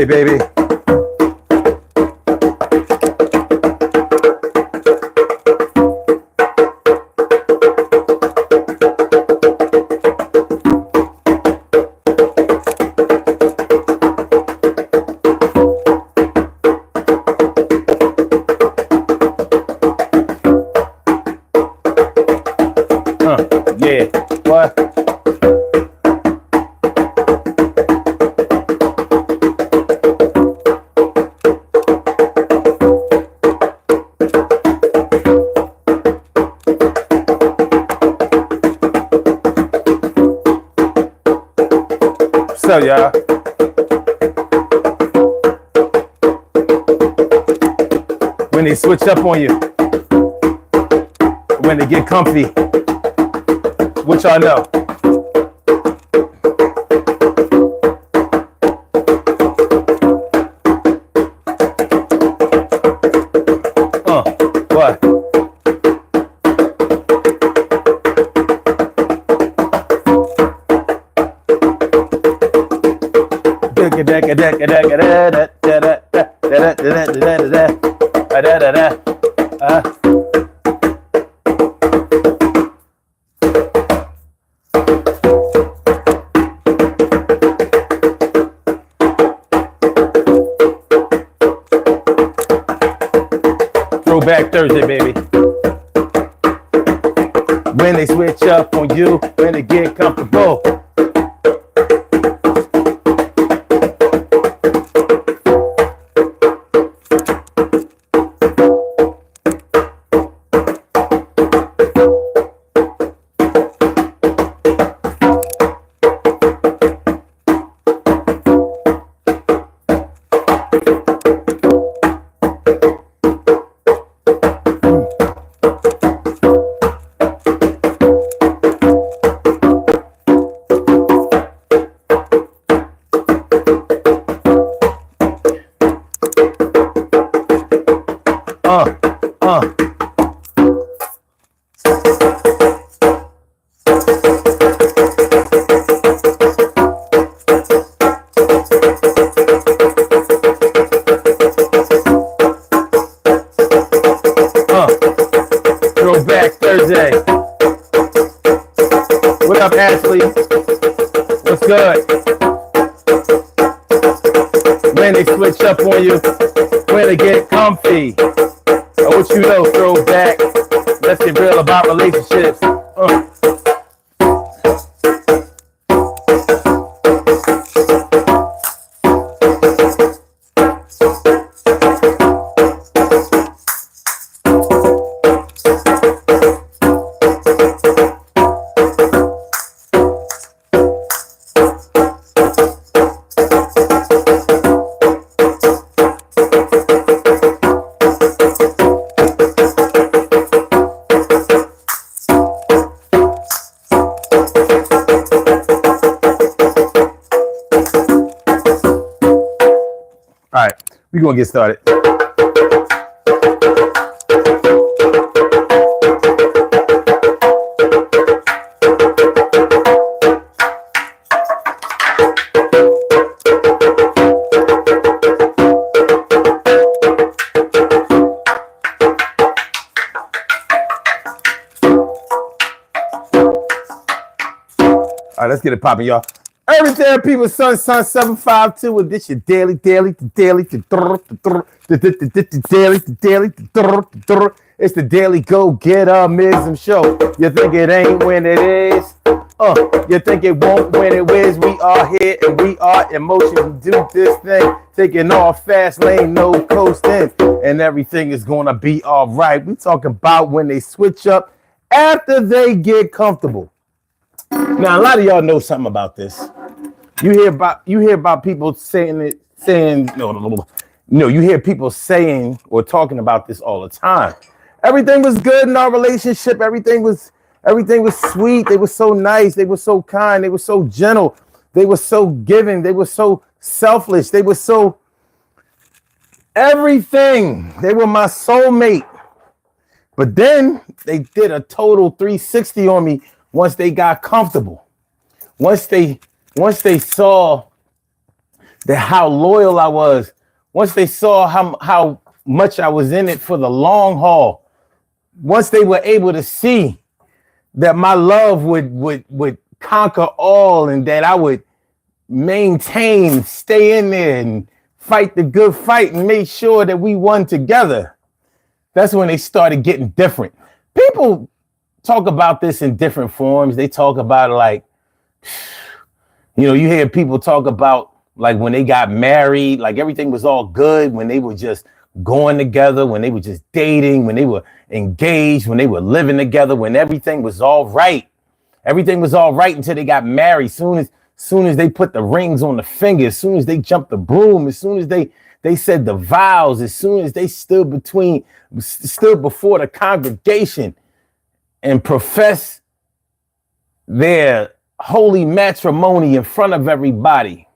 Thursday, baby. Yeah, what? What's up, y'all? When they switch up on you, when they get comfy, what y'all know? What? Throwback Thursday, baby. When they switch up on you, when they get comfortable. Throwback Thursday. What up, Ashley? What's good? When they switch up on you, when they get comfy. What you know, throwback. Let's get real about relationships. All right, we're gonna get started. All right, let's get it popping, y'all. Everything people, son 752 with this your daily. It's the daily go-getter-mism show. You think it ain't when it is? You think it won't when it is? We are here and we are in motion. We do this thing, taking off fast lane, no coasting, and everything is gonna be all right. We talking about when they switch up after they get comfortable. Now, a lot of y'all know something about this. You hear about people saying. No. You hear people saying or talking about this all the time. Everything was good in our relationship. Everything was sweet. They were so nice. They were so kind. They were so gentle. They were so giving. They were so selfless. They were so everything. They were my soulmate. But then they did a total 360 on me once they got comfortable. Once they saw that how loyal I was, once they saw how much I was in it for the long haul, once they were able to see that my love would conquer all and that I would maintain, stay in there and fight the good fight and make sure that we won together, that's when they started getting different. People talk about this in different forms. They talk about it like, you know, you hear people talk about like when they got married, like everything was all good, when they were just going together, when they were just dating, when they were engaged, when they were living together, when everything was all right. Everything was all right until they got married. Soon as they put the rings on the finger, as soon as they jumped the broom, as soon as they said the vows, as soon as they stood before the congregation and professed their holy matrimony in front of everybody,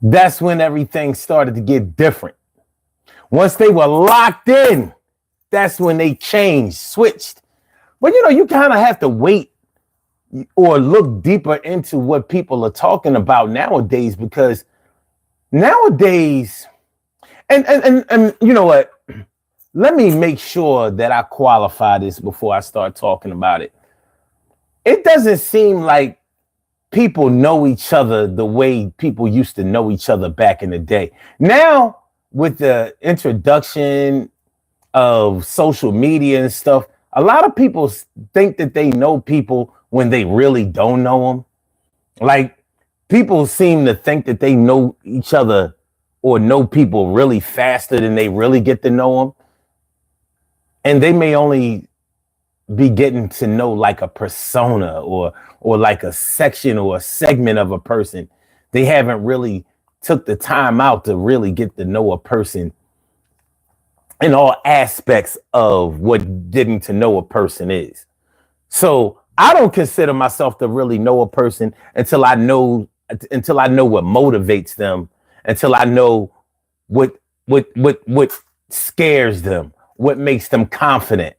that's when everything started to get different. Once they were locked in, that's when they changed, switched. But you know, you kind of have to wait or look deeper into what people are talking about nowadays, because nowadays, and you know what? Let me make sure that I qualify this before I start talking about it. It doesn't seem like people know each other the way people used to know each other back in the day. Now, with the introduction of social media and stuff, a lot of people think that they know people when they really don't know them. Like, people seem to think that they know each other or know people really faster than they really get to know them. And they may only be getting to know like a persona or like a section or a segment of a person. They haven't really took the time out to really get to know a person in all aspects of what getting to know a person is. So I don't consider myself to really know a person until I know what motivates them, until I know what scares them, what makes them confident,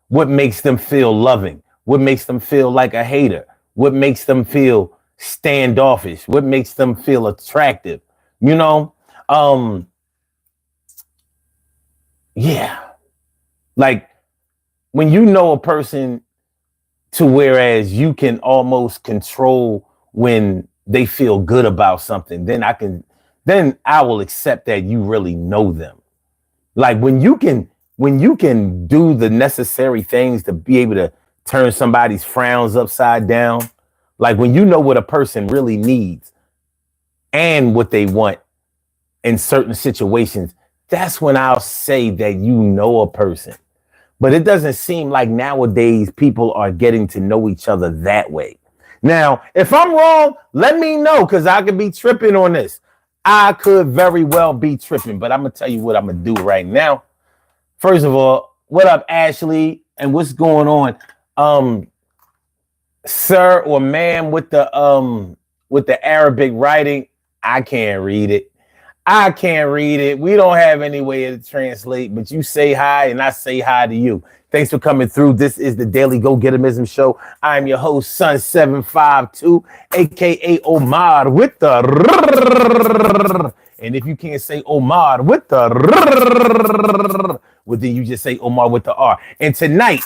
what makes them feel loving, what makes them feel like a hater, what makes them feel standoffish, what makes them feel attractive, you know? Yeah. Like, when you know a person to whereas you can almost control when they feel good about something, then I will accept that you really know them. Like, when you can do the necessary things to be able to turn somebody's frowns upside down, like when you know what a person really needs and what they want in certain situations, that's when I'll say that you know a person. But it doesn't seem like nowadays people are getting to know each other that way. Now, if I'm wrong, let me know, because I could be tripping on this. I could very well be tripping, but I'm going to tell you what I'm going to do right now. First of all, what up, Ashley? And what's going on? Sir or ma'am with the Arabic writing, I can't read it. I can't read it. We don't have any way to translate, but you say hi and I say hi to you. Thanks for coming through. This is the Daily Go-Getimism Show. I'm your host, Sun752, aka Omar with the Rrre. And if you can't say Omar with the Rrre, well, then you just say Omar with the R. And tonight,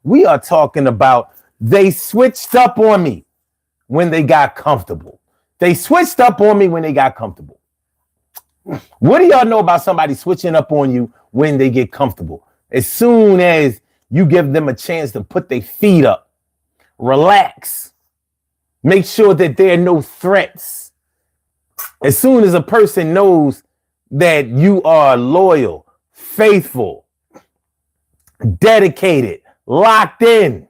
we are talking about they switched up on me when they got comfortable. They switched up on me when they got comfortable. What do y'all know about somebody switching up on you when they get comfortable? As soon as you give them a chance to put their feet up, relax, make sure that there are no threats. As soon as a person knows that you are loyal, faithful, dedicated, locked in,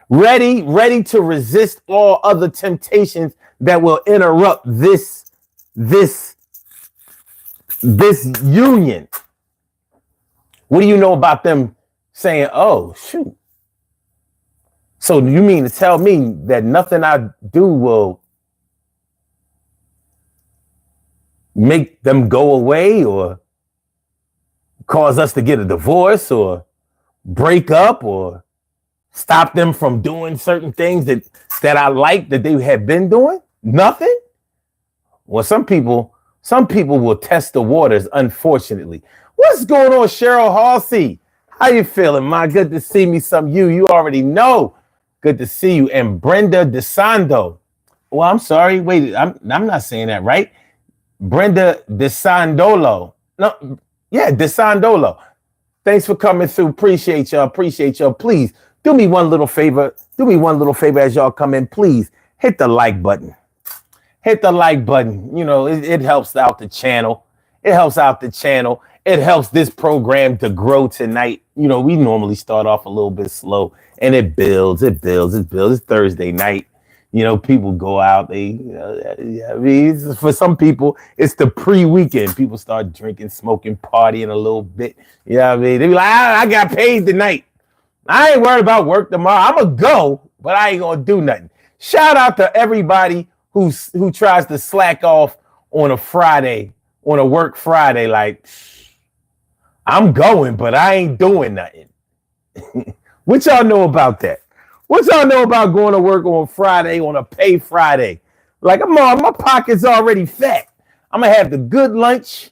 ready to resist all other temptations that will interrupt this union. What do you know about them saying, oh, shoot? So you mean to tell me that nothing I do will make them go away or cause us to get a divorce or break up or stop them from doing certain things that I like that they have been doing? Nothing? Well, some people will test the waters, unfortunately. What's going on, Cheryl Halsey? How you feeling, ma? Good to see me. You already know. Good to see you. And Brenda DeSando. Well, I'm sorry. Wait, I'm not saying that right. Brenda DeSandolo. No, yeah, DeSandolo. Thanks for coming through. Appreciate y'all. Appreciate y'all. Please do me one little favor. Do me one little favor as y'all come in. Please hit the like button. Hit the like button. You know, it helps out the channel. It helps out the channel. It helps this program to grow tonight. You know, we normally start off a little bit slow and it builds, it builds, it builds. It's Thursday night. You know, people go out. They, you know, I mean, for some people, it's the pre-weekend. People start drinking, smoking, partying a little bit. You know what I mean? They be like, I got paid tonight. I ain't worried about work tomorrow. I'm going to go, but I ain't going to do nothing. Shout out to everybody who tries to slack off on a Friday, on a work Friday. Like, I'm going, but I ain't doing nothing. What y'all know about that? What y'all know about going to work on Friday, on a pay Friday? Like, my pocket's already fat. I'm going to have the good lunch.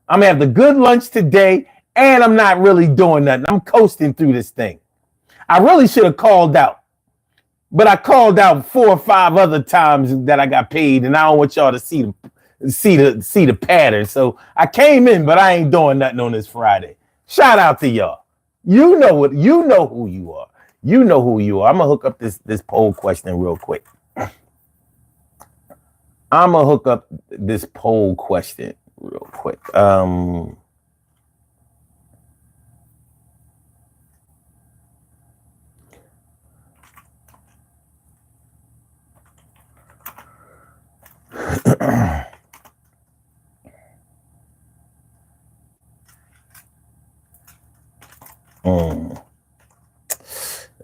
I'm going to have the good lunch today, and I'm not really doing nothing. I'm coasting through this thing. I really should have called out, but I called out 4 or 5 other times that I got paid, and I don't want y'all to see the pattern. So I came in, but I ain't doing nothing on this Friday. Shout out to y'all. You know who you are. You know who you are. I'm gonna hook up this poll question real quick.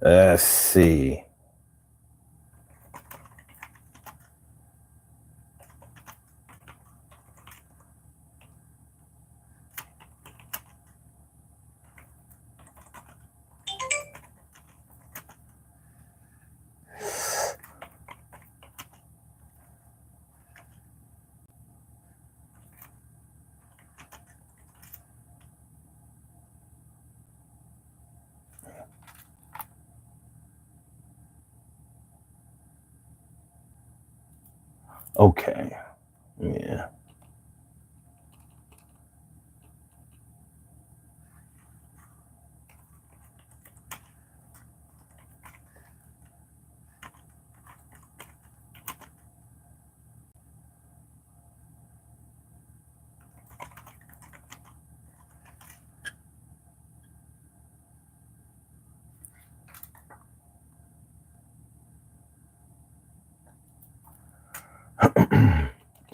Let's see. Okay. Yeah.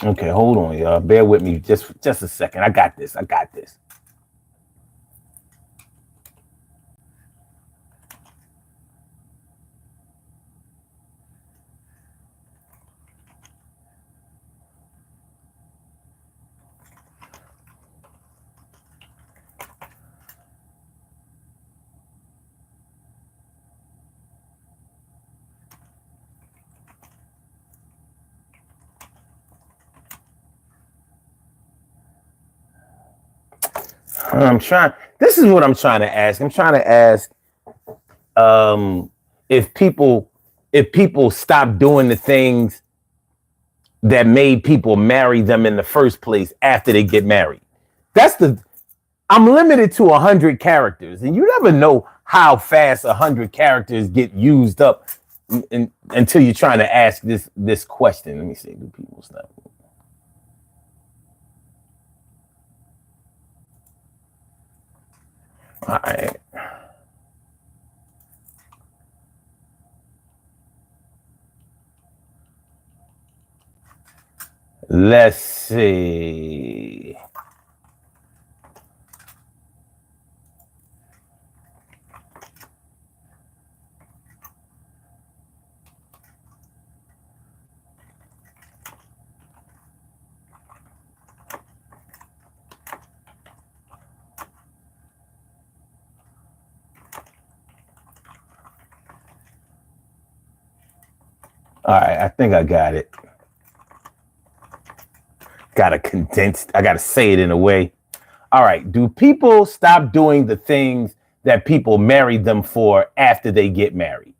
Okay, hold on, y'all. Bear with me just a second. I got this. This is what I'm trying to ask. I'm trying to ask if people stop doing the things that made people marry them in the first place after they get married. I'm limited to 100 characters, and you never know how fast 100 characters get used up until you're trying to ask this question. Let me see. Do people stop? All right. Let's see. All right, I think I got it. I gotta say it in a way. All right. Do people stop doing the things that people marry them for after they get married?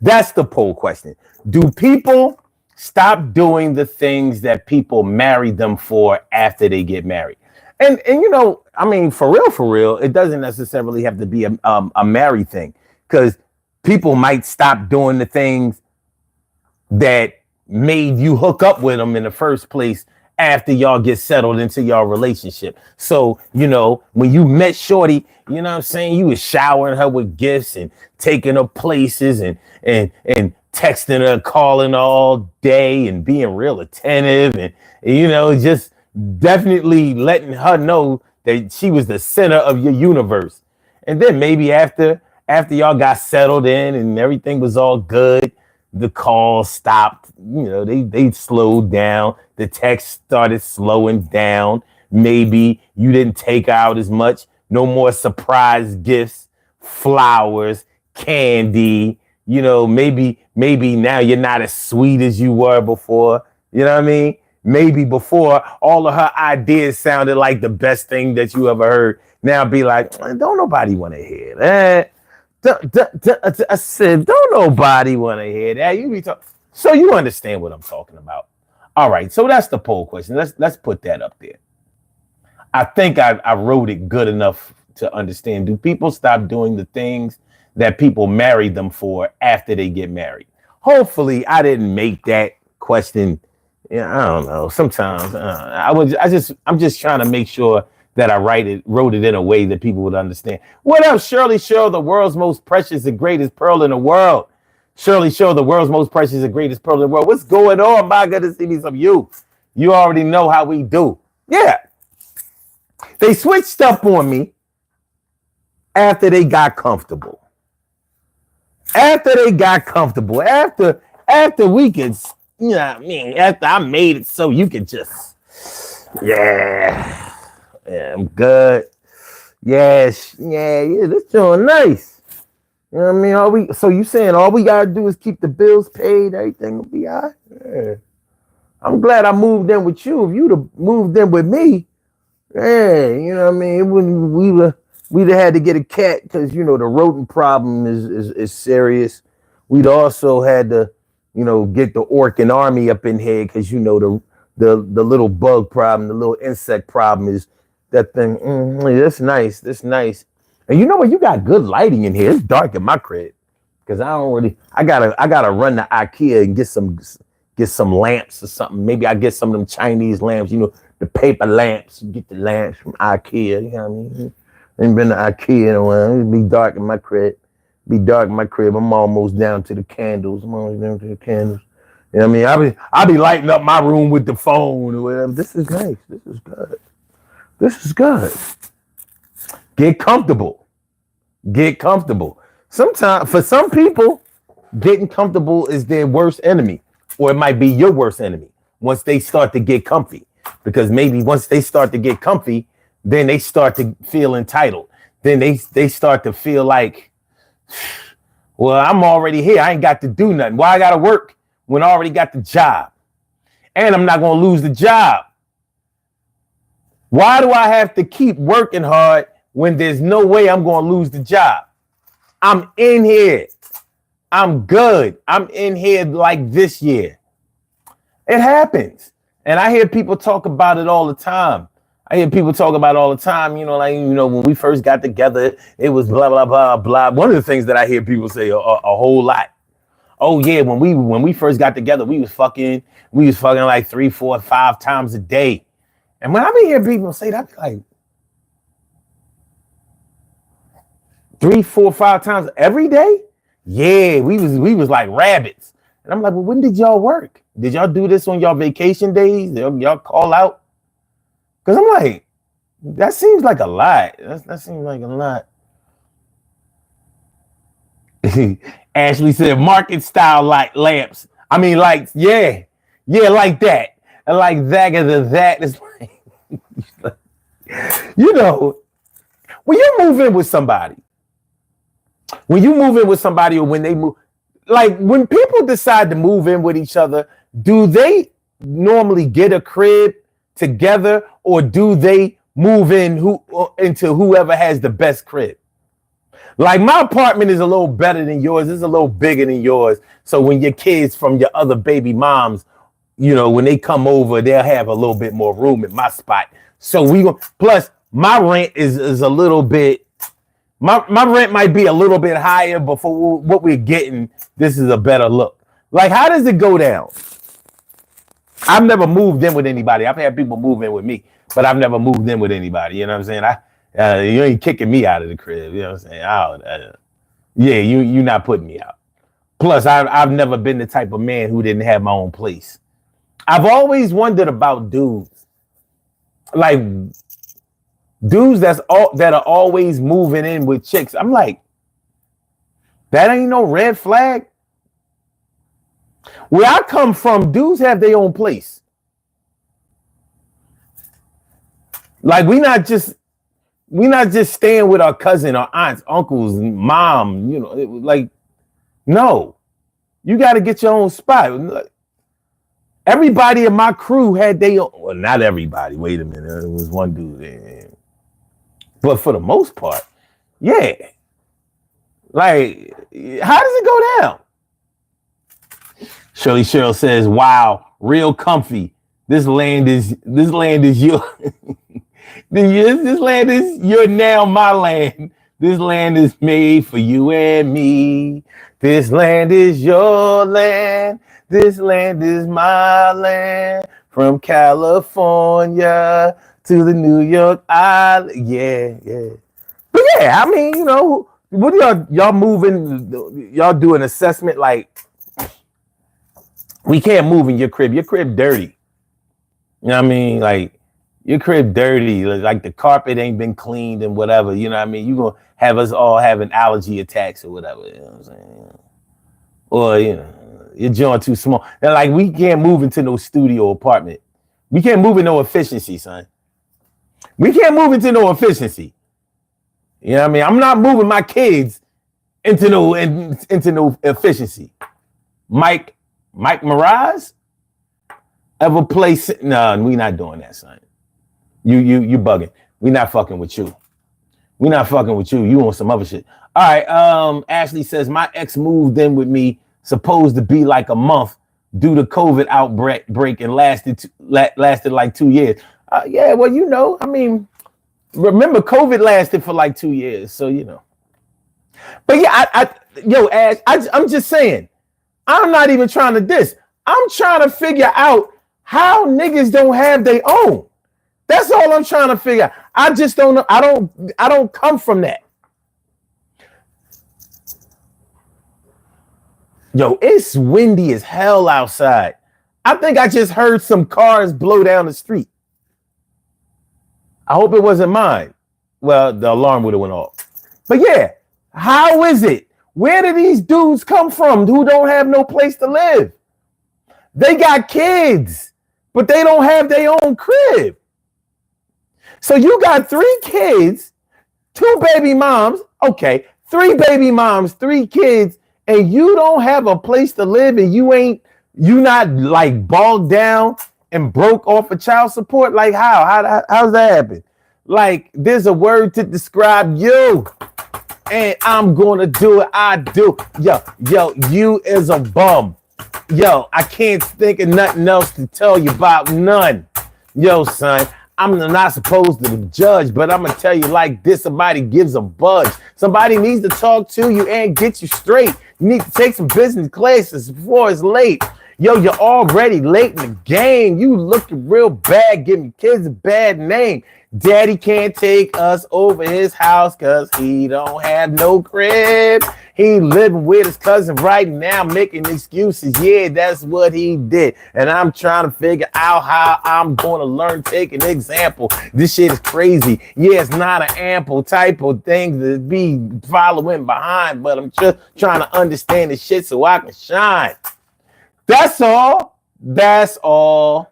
That's the poll question. Do people stop doing the things that people marry them for after they get married? And I mean, for real, it doesn't necessarily have to be a married thing, because people might stop doing the things that made you hook up with them in the first place after y'all get settled into your relationship. So, when you met Shorty, you know what I'm saying? You was showering her with gifts and taking her places and texting her, calling her all day and being real attentive and just definitely letting her know that she was the center of your universe. And then maybe after y'all got settled in and everything was all good, the call stopped. They slowed down. The text started slowing down. Maybe you didn't take out as much. No more surprise gifts, flowers, candy. Maybe now you're not as sweet as you were before. You know what I mean? Maybe before, all of her ideas sounded like the best thing that you ever heard. Now be like, don't nobody want to hear that. I said, don't nobody want to hear that. You be talking. So you understand what I'm talking about. All right. So that's the poll question. Let's put that up there. I think I wrote it good enough to understand. Do people stop doing the things that people marry them for after they get married? Hopefully I didn't make that question. I don't know. Sometimes I'm just trying to make sure that I wrote it in a way that people would understand. What up, Shirley Show, the world's most precious and greatest pearl in the world? Shirley Show, the world's most precious and greatest pearl in the world. What's going on? My God, to see me some you. You already know how we do. Yeah. They switched up on me after they got comfortable. After we could, after I made it so you could just, yeah, I'm good. Yes, this doing nice. You know what I mean? So you saying all we gotta do is keep the bills paid, everything will be all right? Yeah. I'm glad I moved in with you. If you'd have moved in with me, yeah, you know what I mean? We'd have had to get a cat because the rodent problem is serious. We'd also had to, get the Orkin army up in here because the little bug problem, the little insect problem is that thing. That's nice. That's nice. And you know what? You got good lighting in here. It's dark in my crib because I gotta run to IKEA and get some lamps or something. Maybe I get some of them Chinese lamps, the paper lamps. Get the lamps from IKEA. You know what I mean? Ain't been to IKEA in a while. It'd be dark in my crib. I'm almost down to the candles. You know what I mean? I be lighting up my room with the phone or whatever. This is nice. This is good. Get comfortable. Sometimes, for some people, getting comfortable is their worst enemy, or it might be your worst enemy once they start to get comfy. Because maybe once they start to get comfy, then they start to feel entitled. Then they start to feel like, well, I'm already here. I ain't got to do nothing. Why I got to work when I already got the job? And I'm not going to lose the job. Why do I have to keep working hard when there's no way I'm going to lose the job? I'm in here. I'm good. I'm in here like this year. It happens. And I hear people talk about it all the time. When we first got together, it was blah, blah, blah, blah. One of the things that I hear people say a whole lot. Oh yeah, when we first got together, we was fucking like 3, 4, 5 times a day. And when I be hearing people say that, I be like 3, 4, 5 times every day? Yeah, we was like rabbits. And I'm like, well, when did y'all work? Did y'all do this on y'all vacation days? Did y'all call out? Because I'm like, that seems like a lot. That seems like a lot. Ashley said, market style like lamps. I mean, like, yeah, like that. And like that is that is like, when you move in with somebody, or when they move, like when people decide to move in with each other, do they normally get a crib together, or do they move into whoever has the best crib? Like, my apartment is a little better than yours. It's a little bigger than yours. So when your kids from your other baby moms, when they come over, they'll have a little bit more room in my spot. So plus my rent is a little bit, my rent might be a little bit higher, but for what we're getting, this is a better look. Like, how does it go down? I've never moved in with anybody. I've had people move in with me, but I've never moved in with anybody. You know what I'm saying? You ain't kicking me out of the crib. You know what I'm saying? You're not putting me out. Plus, I've never been the type of man who didn't have my own place. I've always wondered about dudes, like dudes that are always moving in with chicks. I'm like, that ain't no red flag. Where I come from, dudes have their own place. Like, we not just staying with our cousin, our aunts, uncles, and mom. No, you got to get your own spot. Everybody in my crew had their own. Well, not everybody. Wait a minute, it was one dude, but for the most part, yeah. Like, how does it go down? Shirley Cheryl says, "Wow, real comfy. This land is your this land is your now my land. This land is made for you and me. This land is your land. This land is my land. From California to the New York Island." Yeah. But yeah, I mean, what y'all moving? Y'all do an assessment like, we can't move in your crib. Your crib dirty. You know what I mean? Like, your crib dirty. Like, the carpet ain't been cleaned and whatever. You know what I mean? You're going to have us all having allergy attacks or whatever. You know what I'm saying? Or, your joint too small. Now, like, we can't move into no studio apartment. We can't move in no efficiency, son. We can't move into no efficiency. You know what I mean? I'm not moving my kids into no efficiency. Mike Mirage ever play? No, we not doing that, son. You bugging. We not fucking with you. We not fucking with you. You on some other shit. All right. Ashley says, my ex moved in with me, supposed to be like a month due to COVID outbreak, and lasted like 2 years. Yeah, well, I mean, remember, COVID lasted for like 2 years, so But yeah, Ash, I'm just saying. I'm not even trying to diss. I'm trying to figure out how niggas don't have their own. That's all I'm trying to figure out. I just don't know. I don't come from that. Yo, it's windy as hell outside. I think I just heard some cars blow down the street. I hope it wasn't mine. Well, the alarm would have went off. But yeah, how is it? Where do these dudes come from who don't have no place to live? They got kids, but they don't have their own crib. So you got 3 kids, 2 baby moms, okay, 3 baby moms, 3 kids, and you don't have a place to live, and you not like bogged down and broke off of child support? Like, how's that happen? Like, there's a word to describe you. And I'm gonna do it. I do. Yo, you is a bum. Yo, I can't think of nothing else to tell you about, none. Yo, son, I'm not supposed to judge, but I'm gonna tell you like this: somebody gives a budge. Somebody needs to talk to you and get you straight. You need to take some business classes before it's late. Yo, you're already late in the game. You looking real bad, giving kids a bad name. Daddy can't take us over his house because he don't have no crib. He living with his cousin right now, making excuses. Yeah, that's what he did. And I'm trying to figure out how I'm going to learn, take an example. This shit is crazy. Yeah, it's not an ample type of thing to be following behind, but I'm just trying to understand this shit so I can shine. That's all. That's all.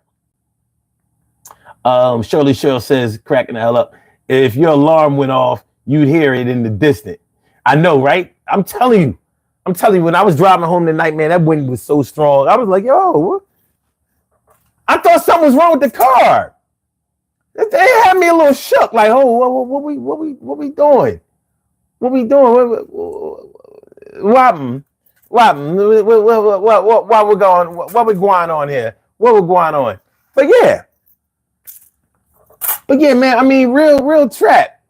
Shirley Cheryl says, cracking the hell up, if your alarm went off, you'd hear it in the distance. I know, right? I'm telling you, when I was driving home tonight, man, that wind was so strong. I was like, yo, what? I thought something was wrong with the car. They had me a little shook. Like, oh, what we doing? What we doing? What? What we going? What we going on here? What we going on? But yeah, man. I mean, real trap.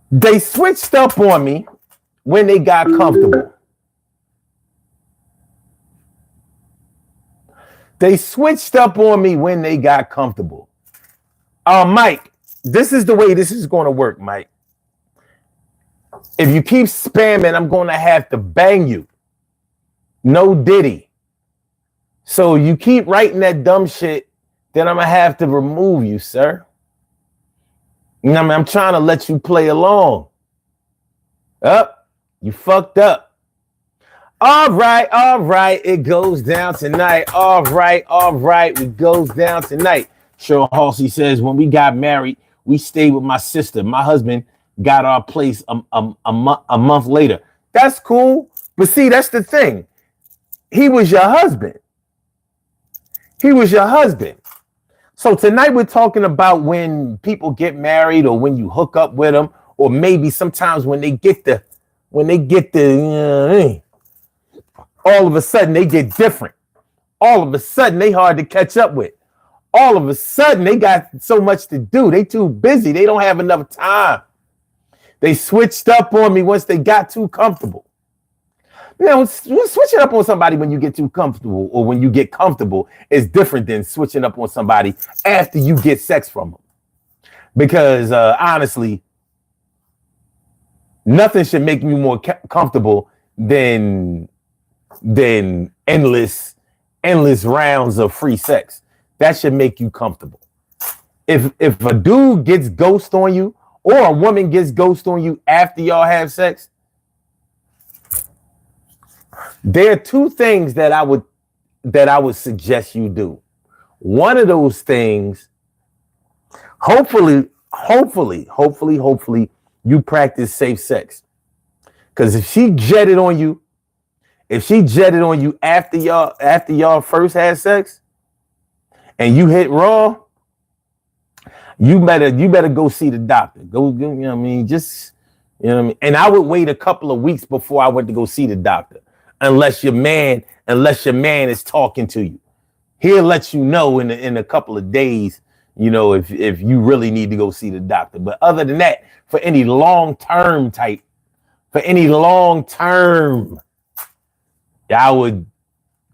They switched up on me when they got comfortable. They switched up on me when they got comfortable. Mike, this is the way this is going to work, Mike. If you keep spamming, I'm going to have to bang you. No Diddy. So you keep writing that dumb shit, then I'm going to have to remove you, sir. You know what I mean? I'm trying to let you play along. Up, you fucked up. All right, it goes down tonight. All right, it goes down tonight. Cheryl Halsey says, when we got married, we stayed with my sister. My husband got our place a month later. That's cool. But see, that's the thing. He was your husband. So tonight we're talking about when people get married or when you hook up with them, or maybe sometimes when they get the, all of a sudden they get different. All of a sudden they hard to catch up with. All of a sudden they got so much to do. They too busy. They don't have enough time. They switched up on me once they got too comfortable. You know, switching up on somebody when you get too comfortable or when you get comfortable is different than switching up on somebody after you get sex from them. Because honestly, nothing should make me more comfortable than endless rounds of free sex. That should make you comfortable. If a dude gets ghost on you or a woman gets ghost on you after y'all have sex, there are two things that I would suggest you do. One of those things, hopefully, you practice safe sex. Because if she jetted on you after y'all first had sex and you hit raw, you better go see the doctor. Go, you know what I mean? Just, you know what I mean? And I would wait a couple of weeks before I went to go see the doctor. Unless your man is talking to you. He'll let you know in a couple of days, you know, if you really need to go see the doctor. But other than that, for any long-term, I would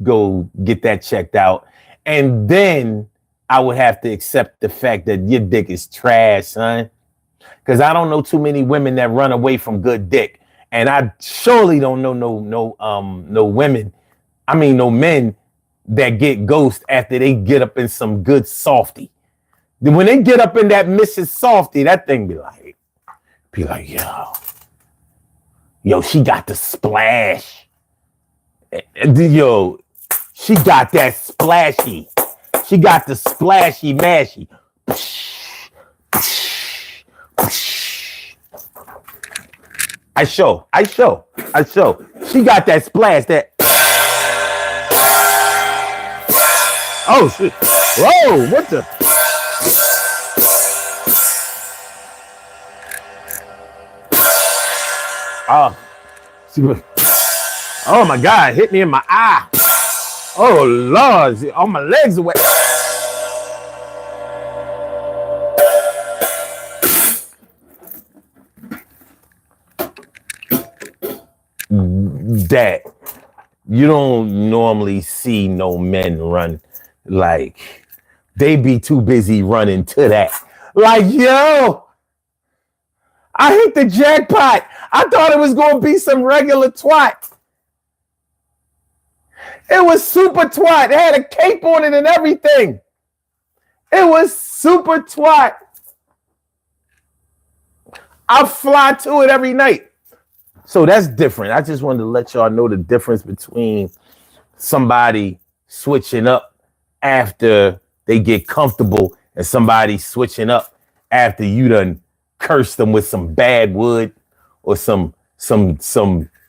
go get that checked out. And then I would have to accept the fact that your dick is trash, son. Because I don't know too many women that run away from good dick. And I surely don't know no women. I mean, no men that get ghost after they get up in some good softy. When they get up in that Mrs. Softy, that thing be like, yo, she got the splash. Yo, she got that splashy. She got the splashy mashy. I show. She got that splash, that. Oh shit! Whoa! What the? Oh my God! Hit me in my eye. Oh Lord! All my legs are wet. That you don't normally see no men run, like they be too busy running to that. Like, yo, I hit the jackpot. I thought it was gonna be some regular twat. It was super twat. It had a cape on it and everything. It was super twat. I fly to it every night. So that's different. I just wanted to let y'all know the difference between somebody switching up after they get comfortable and somebody switching up after you done cursed them with some bad wood or some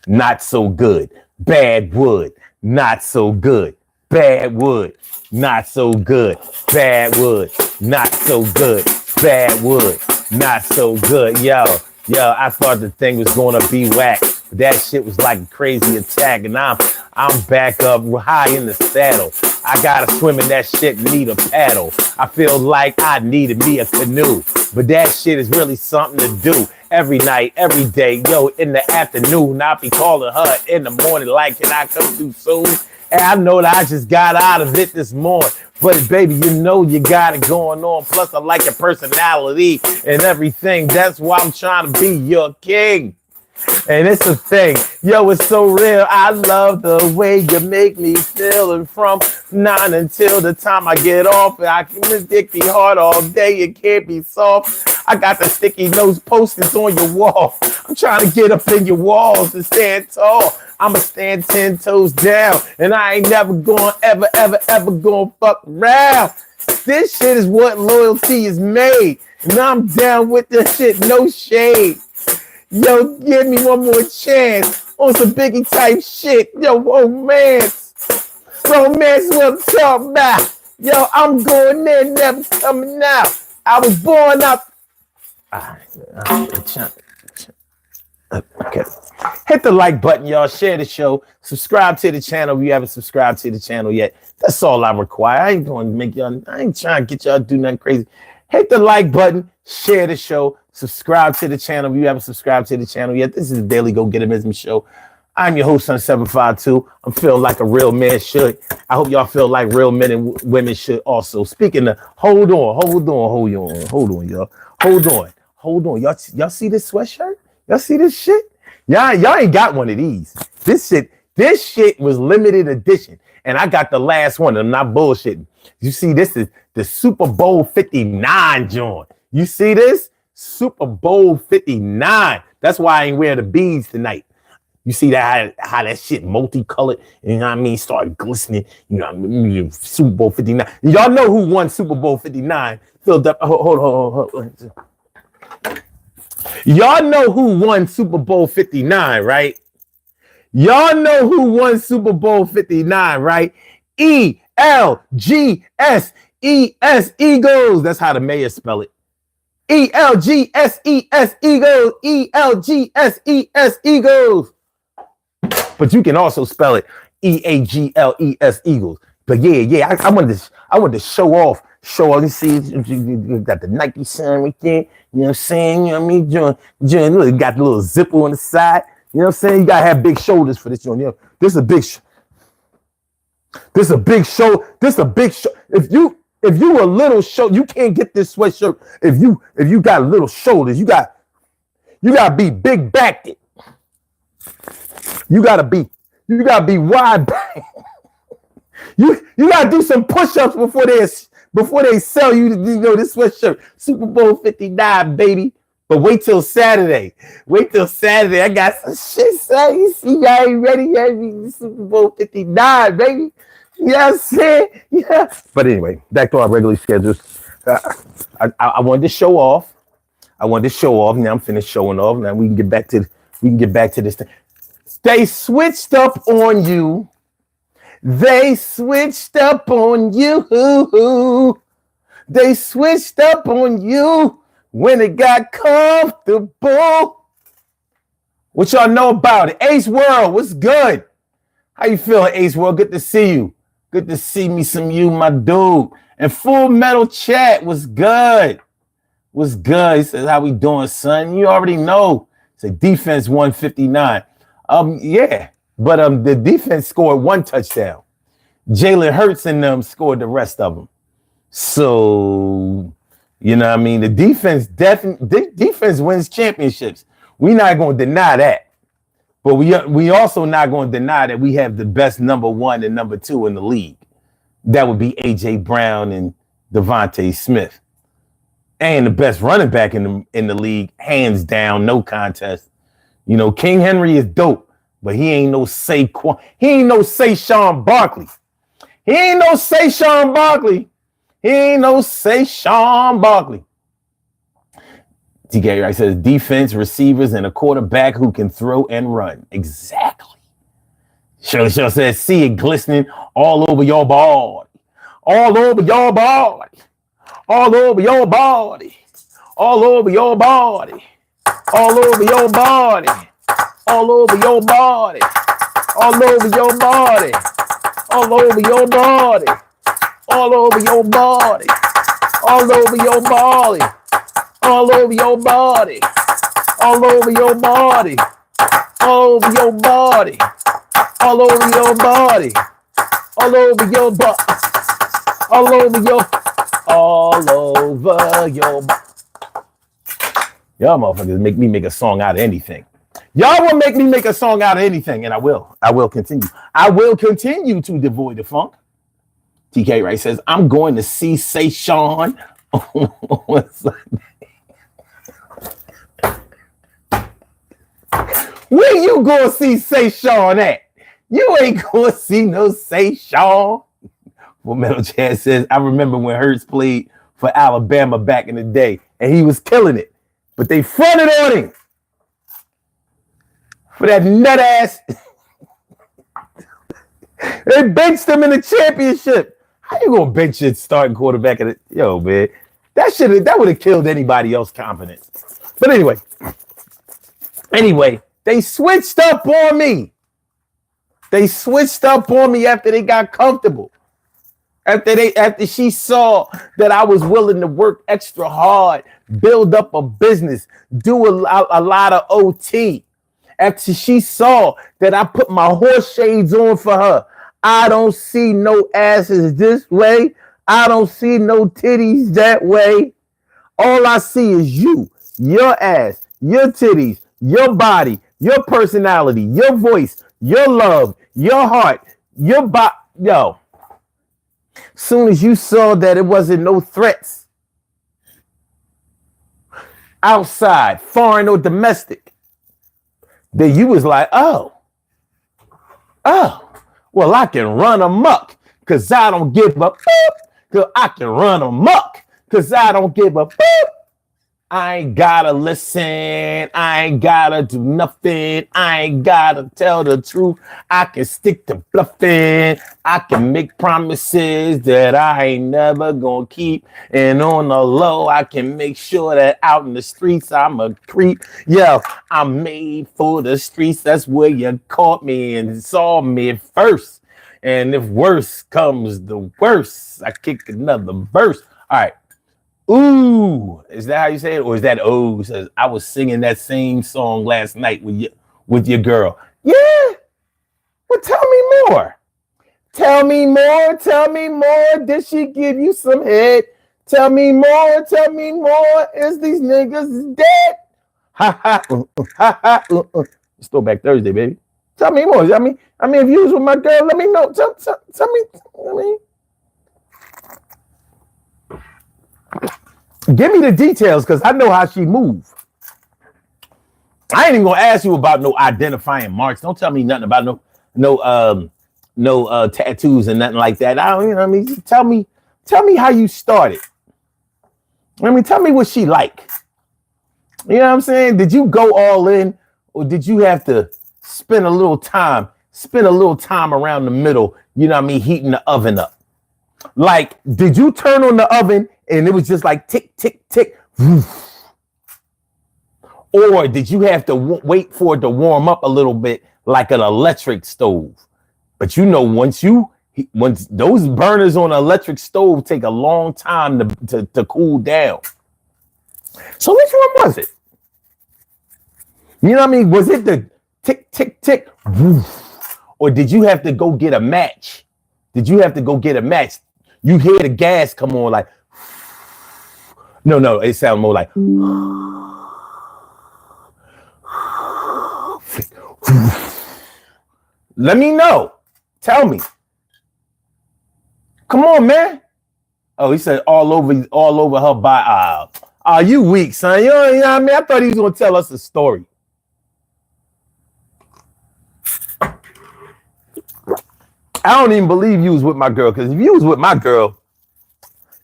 not so good. Bad wood, not so good. Bad wood, not so good. Bad wood, not so good. Bad wood, not so good. Yo, I thought the thing was gonna be whack. But that shit was like a crazy attack, and I'm back up high in the saddle. I gotta swim in that shit, need a paddle. I feel like I needed me a canoe. But that shit is really something to do every night, every day. Yo, in the afternoon, I'll be calling her in the morning like, can I come through soon? And I know that I just got out of it this morning. But baby, you know you got it going on. Plus, I like your personality and everything. That's why I'm trying to be your king. And it's a thing. Yo, it's so real. I love the way you make me feel. And from 9 until the time I get off, I can dick be hard all day. It can't be soft. I got the sticky nose posters on your wall. I'm trying to get up in your walls and stand tall. I'ma stand 10 toes down. And I ain't never going, ever going fuck around. This shit is what loyalty is made. And I'm down with this shit, no shade. Yo, give me one more chance on some Biggie type shit. Yo, romance what I'm talking about. Yo, I'm going there, never coming out. I was born out. Okay. Hit the like button, y'all. Share the show. Subscribe to the channel if you haven't subscribed to the channel yet. That's all I require. I ain't going to make y'all, I ain't trying to get y'all to do nothing crazy. Hit the like button, share the show, subscribe to the channel if you haven't subscribed to the channel yet. This is the Daily Go Get 'Em Show. I'm your host, Son 752. I'm feeling like a real man should. I hope y'all feel like real men and women should also. Speaking of, hold on, y'all. Hold on. Y'all see this sweatshirt? Y'all see this shit? Y'all ain't got one of these. This shit was limited edition. And I got the last one. I'm not bullshitting. You see, this is the Super Bowl 59 joint. You see this? Super Bowl 59. That's why I ain't wearing the beads tonight. You see that how that shit multicolored, you know what I mean, started glistening, you know what I mean, Super Bowl 59. Y'all know who won Super Bowl 59. Filled up. Hold on. Y'all know who won Super Bowl 59, right? Y'all know who won Super Bowl 59, right? ELGSES, Eagles. That's how the mayor spell it. ELGSES, Eagles. ELGSES, Eagles. But you can also spell it EAGLES, Eagles. But yeah, I wanted to show off. You see, you got the Nike sign right there. You know what I'm saying? You know what I mean? John, got the little zipper on the side. You know what I'm saying? You gotta have big shoulders for this joint. You know, this is a big show. If you a little show, you can't get this sweatshirt. If you got little shoulders, you gotta be big backed. You gotta be wide back. You gotta do some push-ups before they sell you this sweatshirt. Super Bowl 59, baby. But wait till Saturday. I got some shit say. You see, y'all ain't ready yet. Super Bowl 59, baby. You know what I'm saying? Yeah. But anyway, back to our regularly scheduled. I wanted to show off. Now I'm finished showing off. Now we can get back to this thing. They switched up on you. They switched up on you when it got comfortable. What y'all know about it? Ace World, what's good? How you feeling, Ace World? Good to see you. Good to see me some you, my dude. And Full Metal Chat, what's good? What's good? He says, how we doing, son? You already know. It's a defense 159. Yeah, but the defense scored one touchdown. Jalen Hurts and them scored the rest of them. So, you know what I mean? The defense wins championships. We're not going to deny that. But we also not going to deny that we have the best number 1 and number 2 in the league. That would be A.J. Brown and Devontae Smith. And the best running back in the league, hands down, no contest. You know, King Henry is dope, but he ain't no Saquon. He ain't no Saquon Barkley. T. Gary Wright says defense, receivers, and a quarterback who can throw and run. Exactly. Shirley Shirley says, see it glistening all over your body. All over your body. All over your body. All over your body. All over your body. All over your body. All over your body. All over your body. All over your body. All over your body. All over your body. All over your body. All over your body. All over your body. All over your body. All over your Y'all motherfuckers make me make a song out of anything. Y'all will make me make a song out of anything, and I will. I will continue. I will continue to devoid the funk. TK Wright says, I'm going to see Say Sean on Sunday. Where you gonna see Say Sean at? You ain't gonna see no Say Sean. Well, Metal Chad says, I remember when Hurts played for Alabama back in the day, and he was killing it. But they fronted on him for that nut ass. They benched him in the championship. How you gonna bench your starting quarterback at it? Yo, man, that would have killed anybody else's confidence. But anyway, they switched up on me. They switched up on me after they got comfortable. After she saw that I was willing to work extra hard, build up a business, do a lot of OT. After she saw that I put my horse shades on for her. I don't see no asses this way. I don't see no titties that way. All I see is you, your ass, your titties, your body, your personality, your voice, your love, your heart, your body. Yo. Soon as you saw that it wasn't no threats outside, foreign or domestic, then you was like, oh, well, I can run amok because I don't give a boop. Because I can run amok because I don't give a boop. I ain't gotta listen. I ain't gotta do nothing. I ain't gotta tell the truth. I can stick to bluffing. I can make promises that I ain't never gonna keep. And on the low, I can make sure that out in the streets, I'm a creep. Yo, I'm made for the streets. That's where you caught me and saw me first. And if worse comes the worst, I kick another verse. All right. Ooh, is that how you say it? Or is that oh? Says I was singing that same song last night with your girl. Yeah. Well, tell me more. Tell me more. Tell me more. Did she give you some head? Tell me more. Tell me more. Is these niggas dead? Ha ha. Ha ha. It's Throwback Thursday, baby. Tell me more. I mean, if you was with my girl, let me know. Tell me. Give me the details because I know how she moved. I ain't even gonna ask you about no identifying marks. Don't tell me nothing about no tattoos and nothing like that. I don't, you know what I mean? Tell me how you started. I mean, tell me what she like. You know what I'm saying? Did you go all in, or did you have to spend a little time around the middle? You know what I mean? Heating the oven up. Like, did you turn on the oven and it was just like tick, tick, tick? Woof. Or did you have to wait for it to warm up a little bit like an electric stove? But you know, once those burners on an electric stove take a long time to cool down. So which one was it? You know what I mean? Was it the tick, tick, tick? Woof. Or did you have to go get a match? You hear the gas come on like, no, it sounds more like, let me know. Tell me. Come on, man. Oh, he said all over her body. You weak, son. You know what I mean? I thought he was going to tell us a story. I don't even believe you was with my girl, because if you was with my girl,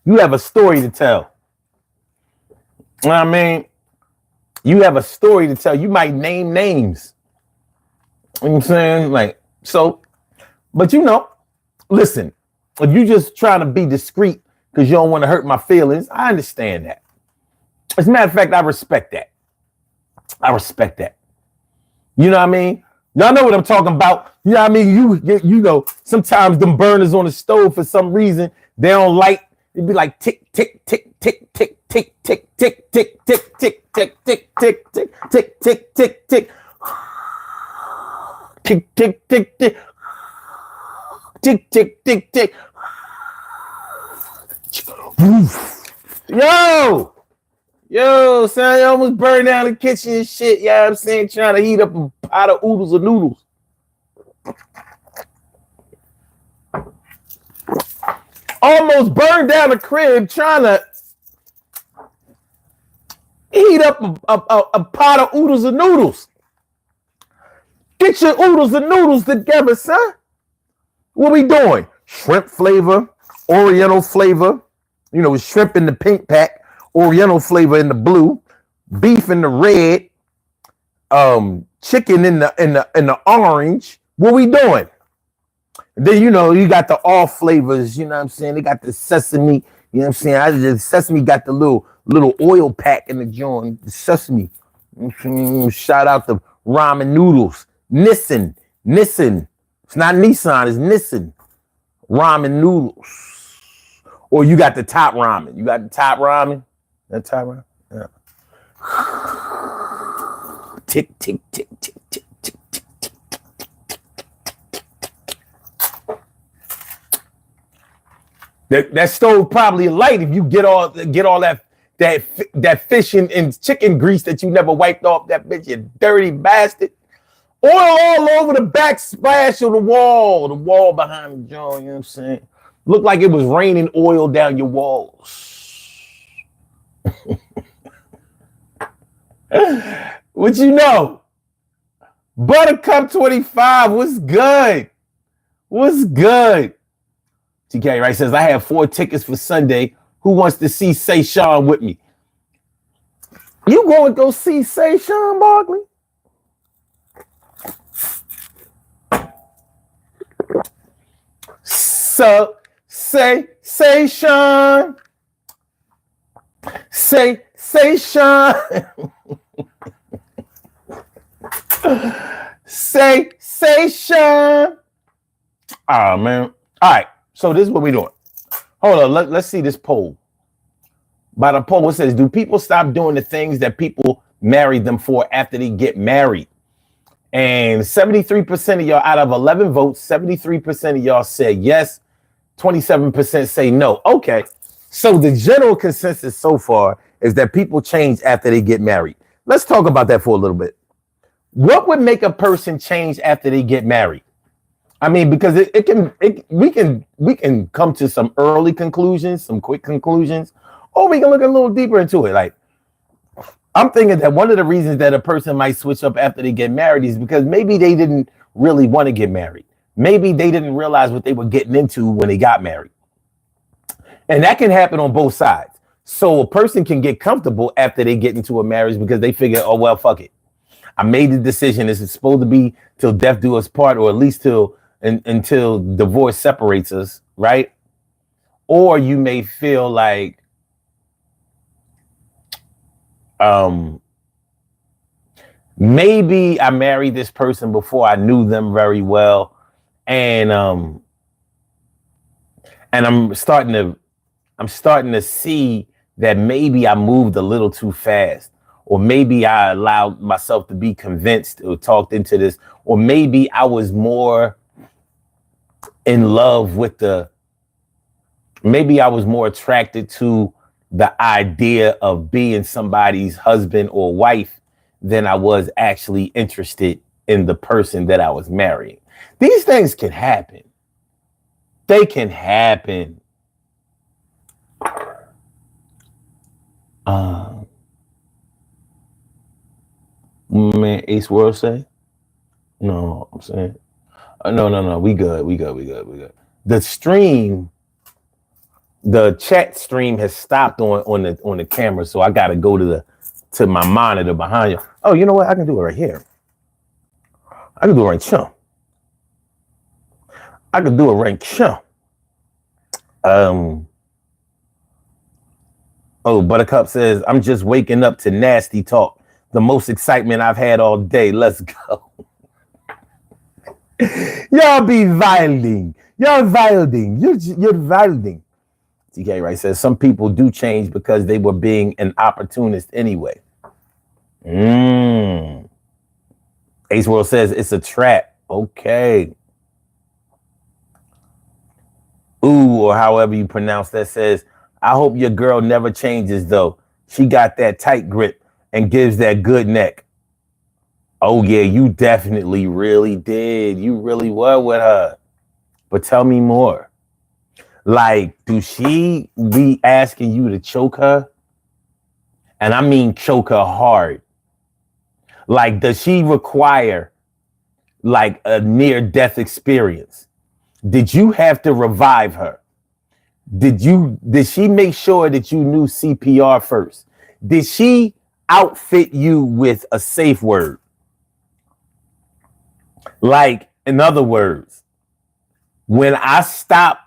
you have a story to tell. You know what I mean? You have a story to tell. You might name names. You know what I'm saying? Like, so But you know, listen, if you just trying to be discreet because you don't want to hurt my feelings, I understand that. As a matter of fact, I respect that. I respect that. You know what I mean? Y'all know what I'm talking about. You know what I mean? You know, sometimes them burners on the stove for some reason, they don't light. It'd be like tick, tick, tick, tick, tick, tick, tick, tick, tick, tick, tick, tick, tick, tick, tick, tick, tick, tick, tick. Tick, tick, tick, tick. Tick, tick, tick, tick. Yo, son, you almost burned down the kitchen and shit. You know what I'm saying? Trying to heat up a pot of oodles of noodles. Almost burned down the crib trying to heat up a pot of oodles of noodles. Get your oodles and noodles together, son. What we doing? Shrimp flavor, Oriental flavor. You know, shrimp in the pink pack, Oriental flavor in the blue, beef in the red, chicken in the orange. What we doing? And then, you know, you got the all flavors, you know what I'm saying? They got the sesame, you know what I'm saying? Sesame got the little oil pack in the joint, the sesame. Shout out to ramen noodles. Nissan. It's not Nissan, it's Nissan. Ramen noodles. Or you got the top ramen. You got the top ramen? That top ramen? Yeah. Tick, tick, tick, tick, tick, tick, tick, tick. That stove probably light if you get all that fish and chicken grease that you never wiped off that bitch, you dirty bastard. Oil all over the backsplash of the wall behind the jaw, you know what I'm saying? Looked like it was raining oil down your walls. What you know? Buttercup 25, what's good? What's good? TK right says, I have 4 tickets for Sunday. Who wants to see Say Sean with me? You going to go see Say Sean Barkley? So say Sean. Say Sean. say Sean. Oh man. All right. So this is what we're doing. Hold on. Let's see this poll. By the poll, it says, do people stop doing the things that people married them for after they get married? And 73% of y'all, out of 11 votes, 73% of y'all said yes. 27% say no. Okay. So the general consensus so far is that people change after they get married. Let's talk about that for a little bit. What would make a person change after they get married? I mean, because we can come to some early conclusions, some quick conclusions, or we can look a little deeper into it. Like, I'm thinking that one of the reasons that a person might switch up after they get married is because maybe they didn't really want to get married. Maybe they didn't realize what they were getting into when they got married. And that can happen on both sides. So a person can get comfortable after they get into a marriage because they figure, oh, well, fuck it. I made the decision. This is supposed to be till death do us part, or at least until divorce separates us, right? Or you may feel like, maybe I married this person before I knew them very well, and I'm starting to see that maybe I moved a little too fast, or maybe I allowed myself to be convinced or talked into this, or maybe I was more in love with maybe I was more attracted to the idea of being somebody's husband or wife than I was actually interested in the person that I was marrying. These things can happen. They can happen. Man, Ace World say? No, I'm saying. No. We good. The chat stream has stopped on the camera, so I gotta go to my monitor behind you. Oh, you know what? I can do it right here. I can do it right here. I could do a rank show. Oh, Buttercup says, I'm just waking up to nasty talk. The most excitement I've had all day. Let's go. Y'all be wilding. You're wilding. You're wilding. TK Wright says, some people do change because they were being an opportunist anyway. Ace World says, it's a trap. Okay. Ooh, or however you pronounce that, says, I hope your girl never changes, though. She got that tight grip and gives that good neck. Oh, yeah, you definitely really did. You really were with her. But tell me more. Like, do she be asking you to choke her? And I mean choke her hard. Like, does she require, like, a near-death experience? Did you have to revive her? Did she make sure that you knew CPR first? Did she outfit you with a safe word? Like, in other words, when I stop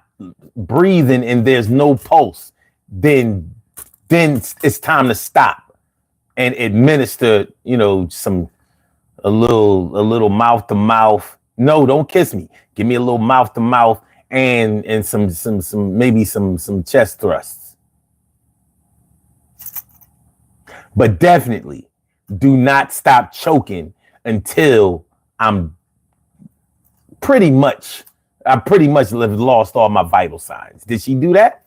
breathing and there's no pulse, then it's time to stop and administer, a little mouth to mouth. No, don't kiss me. Give me a little mouth to mouth and some maybe some chest thrusts. But definitely do not stop choking until I pretty much lost all my vital signs. Did she do that?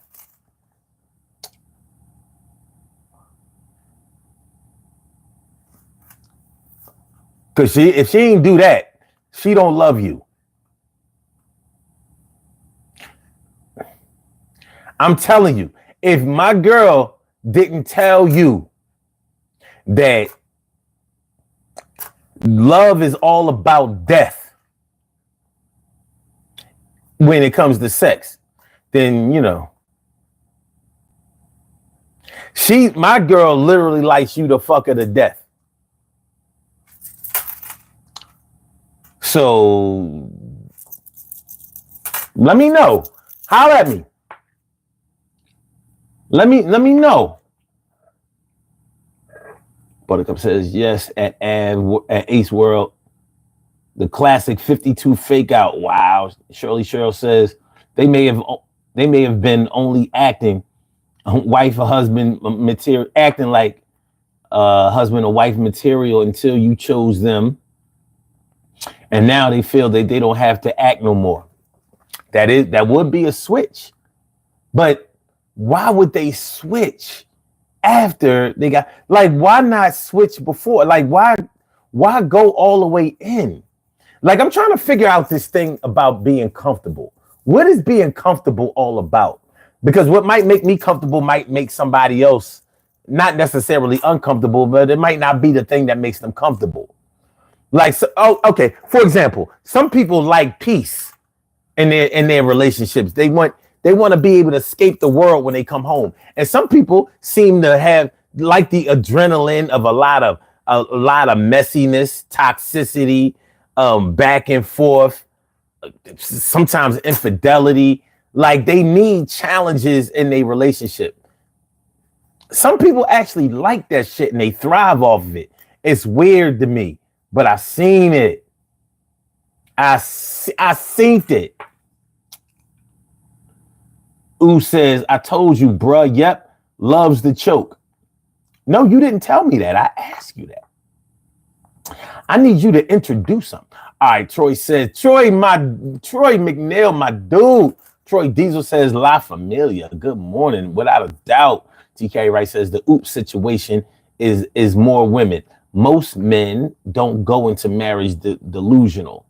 Because if she ain't do that, she don't love you. I'm telling you, if my girl didn't tell you that love is all about death when it comes to sex, then, my girl literally likes you to fuck her to death. So let me know. Holler at me. Let me know. Buttercup says yes at Ace World. The classic 52 fake out. Wow. Shirley Cheryl says they may have been only acting wife or husband material, acting like husband or wife material until you chose them. And now they feel that they don't have to act no more. That would be a switch. But why would they switch after they got, like, why not switch before? Like, why go all the way in? Like, I'm trying to figure out this thing about being comfortable. What is being comfortable all about? Because what might make me comfortable might make somebody else not necessarily uncomfortable, but it might not be the thing that makes them comfortable. Like, okay. For example, some people like peace in their relationships. They want to be able to escape the world when they come home. And some people seem to have like the adrenaline of a lot of messiness, toxicity, back and forth, sometimes infidelity. Like, they need challenges in their relationship. Some people actually like that shit and they thrive off of it. It's weird to me. But I seen it. I seen it. Ooh says, I told you, bruh. Yep, loves the choke. No, you didn't tell me that. I asked you that. I need you to introduce him. All right, Troy says, Troy McNeil, my dude. Troy Diesel says, La Familia. Good morning. Without a doubt. TK Wright says the oops situation is more women. Most men don't go into marriage delusional.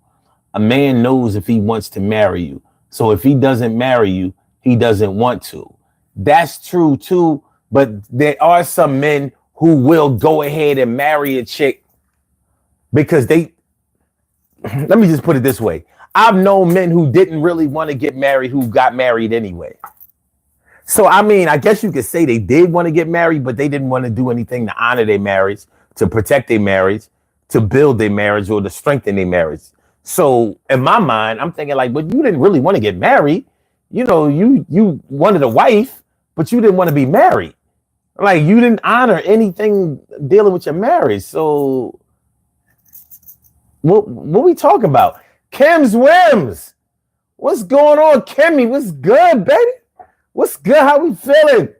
A man knows if he wants to marry you. So if he doesn't marry you, he doesn't want to. That's true too. But there are some men who will go ahead and marry a chick because let me just put it this way. I've known men who didn't really want to get married who got married anyway. So, I mean, I guess you could say they did want to get married, but they didn't want to do anything to honor their marriage, to protect their marriage, to build their marriage, or to strengthen their marriage. So in my mind, I'm thinking like, but you didn't really want to get married. You know, you wanted a wife, but you didn't want to be married. Like you didn't honor anything dealing with your marriage. So what we talking about? Kim's Whims. What's going on, Kimmy? What's good, baby? What's good? How we feeling?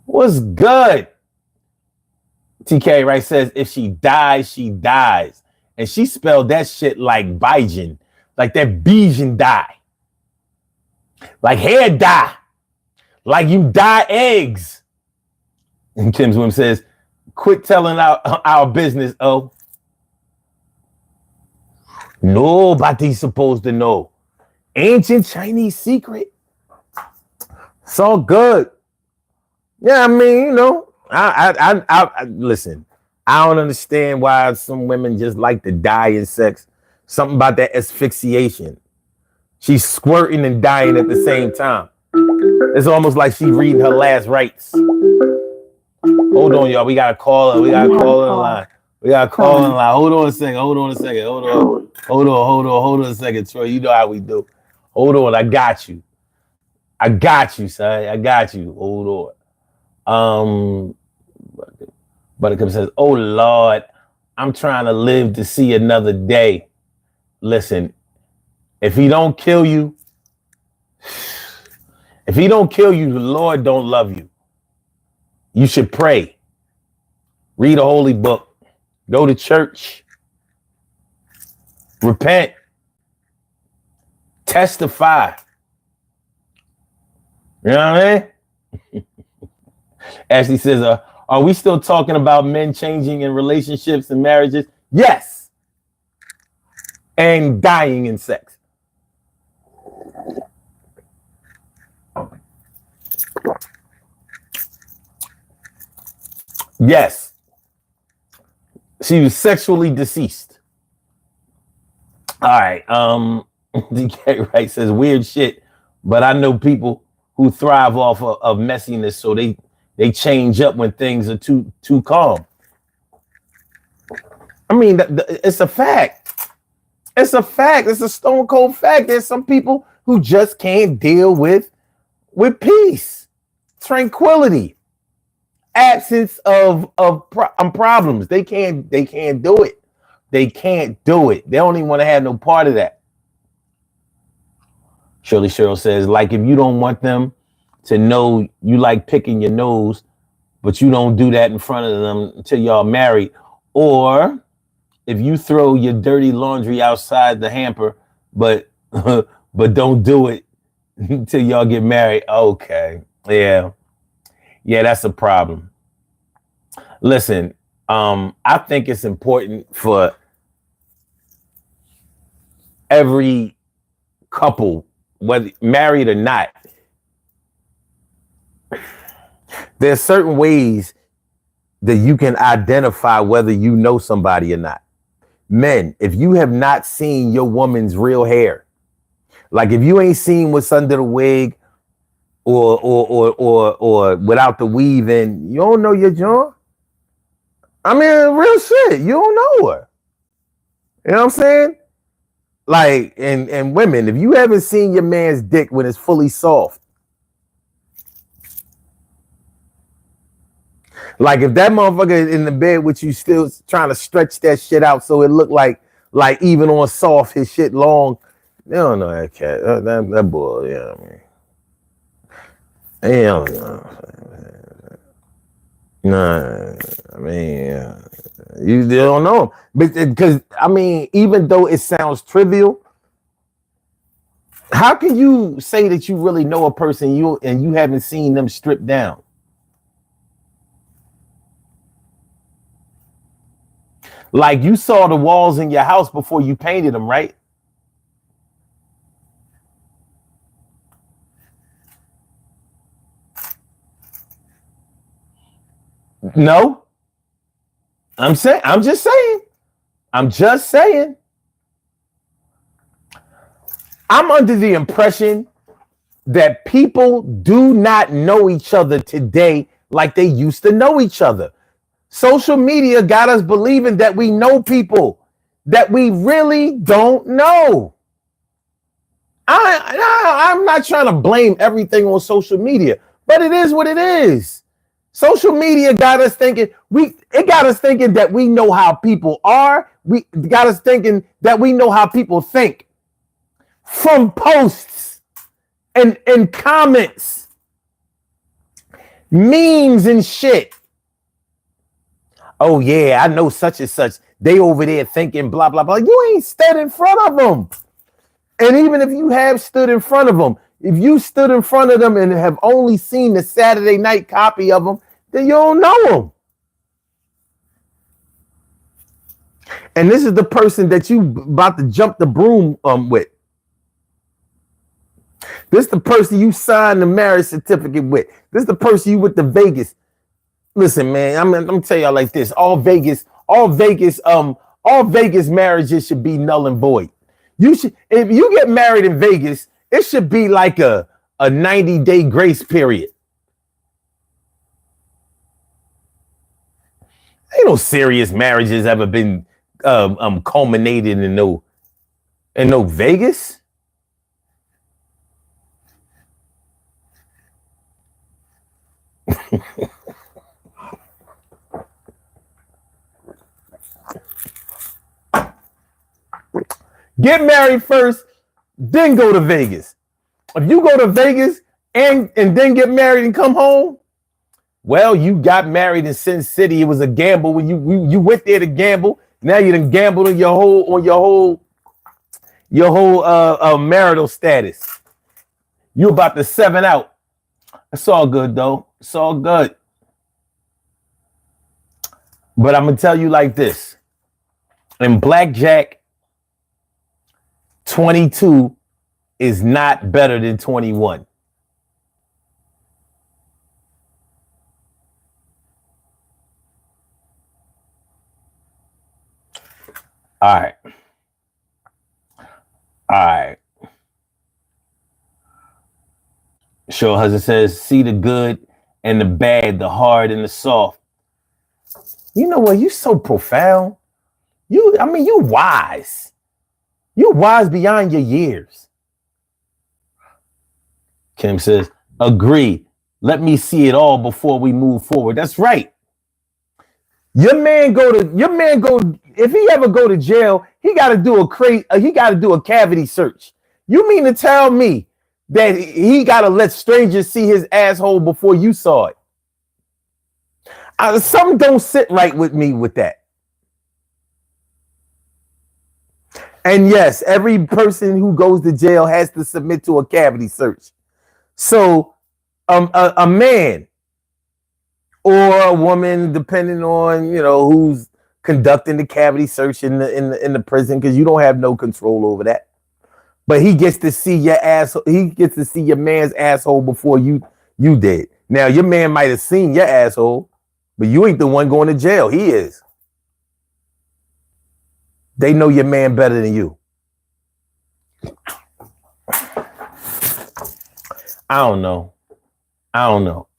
What's good? TK right says if she dies, she dies. And she spelled that shit like Bijan, like that Bijan die. Like hair dye. Like you dye eggs. And Kim's Whim says, quit telling our business, oh. Nobody's supposed to know. Ancient Chinese secret. It's all good. Yeah, I mean, you know, I listen. I don't understand why some women just like to die in sex. Something about that asphyxiation. She's squirting and dying at the same time. It's almost like she's reading her last rites. Hold on, y'all. We got to call her. We got to call her in line. We got to call her in line. Hold on a second. Hold on a second, Troy. You know how we do. Hold on. I got you, son. I got you. Hold on. Buttercup says, oh, Lord, I'm trying to live to see another day. Listen, if he don't kill you, the Lord don't love you. You should pray. Read a holy book. Go to church. Repent. Testify. You know what I mean? Ashley says, are we still talking about men changing in relationships and marriages? Yes. And dying in sex. Yes. She was sexually deceased. All right. DK Wright says weird shit, but I know people who thrive off of messiness, so they change up when things are too calm. I mean, it's a fact. It's a fact. It's a stone cold fact. There's some people who just can't deal with peace, tranquility, absence of problems. They can't do it. They can't do it. They don't even want to have no part of that. Shirley Cheryl says, like if you don't want them to know you like picking your nose, but you don't do that in front of them until y'all married, or if you throw your dirty laundry outside the hamper, but don't do it until y'all get married. Okay. Yeah, that's a problem. Listen, I think it's important for every couple, whether married or not, there's certain ways that you can identify whether you know somebody or not. Men, if you have not seen your woman's real hair, like if you ain't seen what's under the wig or without the weave in, you don't know your jaw. I mean, real shit. You don't know her. You know what I'm saying? Like, and women, if you haven't seen your man's dick when it's fully soft, like if that motherfucker is in the bed with you still trying to stretch that shit out so it look like even on soft, his shit long, they don't know that cat. That boy, yeah, I mean. They don't know. Nah, I mean, you don't know him. But because, I mean, even though it sounds trivial, how can you say that you really know a person and you haven't seen them stripped down? Like you saw the walls in your house before you painted them, right? No. I'm just saying. I'm under the impression that people do not know each other today like they used to know each other. Social media got us believing that we know people. that we really don't know. I'm not trying to blame everything on social media, but it is what it is. Social media got us thinking that we know how people are. We got us thinking that we know how people think from posts and comments, memes and shit. Oh yeah, I know such and such. They over there thinking blah blah blah. You ain't stood in front of them. And even if you have stood in front of them, if you stood in front of them and have only seen the Saturday night copy of them, then you don't know them. And this is the person that you about to jump the broom with. This is the person you signed the marriage certificate with. This is the person you with the Vegas. Listen, man, I'm gonna tell y'all like this. All Vegas marriages should be null and void. You should, if you get married in Vegas, it should be like a 90-day grace period. Ain't no serious marriages ever been culminated in no Vegas. Get married first, then go to Vegas. If you go to Vegas and then get married and come home, well, you got married in Sin City. It was a gamble when you went there to gamble. Now you done gambled on your whole marital status. You about to 7 out. It's all good though. It's all good. But I'm gonna tell you like this: in blackjack, 22 is not better than 21. All right. Sure Husband says, see the good and the bad, the hard and the soft. You know what? You so profound. You wise. You're wise beyond your years. Kim says, agree. Let me see it all before we move forward. That's right. Your man if he ever go to jail, he got to do a cavity search. You mean to tell me that he got to let strangers see his asshole before you saw it? Something don't sit right with me with that. And yes, every person who goes to jail has to submit to a cavity search. So a man or a woman, depending on who's conducting the cavity search in the prison, because you don't have no control over that. But he gets to see your asshole. He gets to see your man's asshole before you did. Now your man might have seen your asshole, but you ain't the one going to jail. He is. They know your man better than you. I don't know. I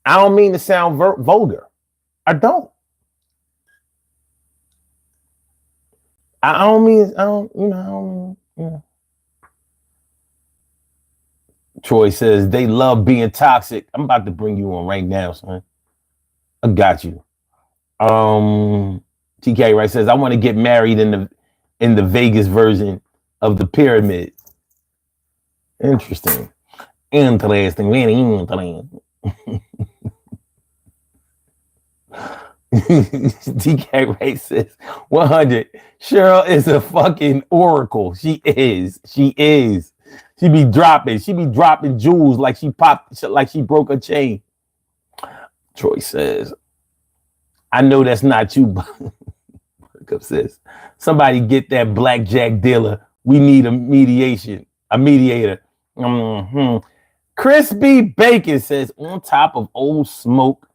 don't mean to sound vulgar. I don't. Troy says they love being toxic. I'm about to bring you on right now, son. I got you. TK Wright says I want to get married in the Vegas version of the pyramid. Interesting. Very interesting. TK Ray says 100. Cheryl is a fucking oracle. She is. She be dropping jewels like she broke a chain. Troy says, I know that's not you, but Burkup says, somebody get that blackjack dealer. We need a mediator. Crispy Bacon says, on top of old smoke,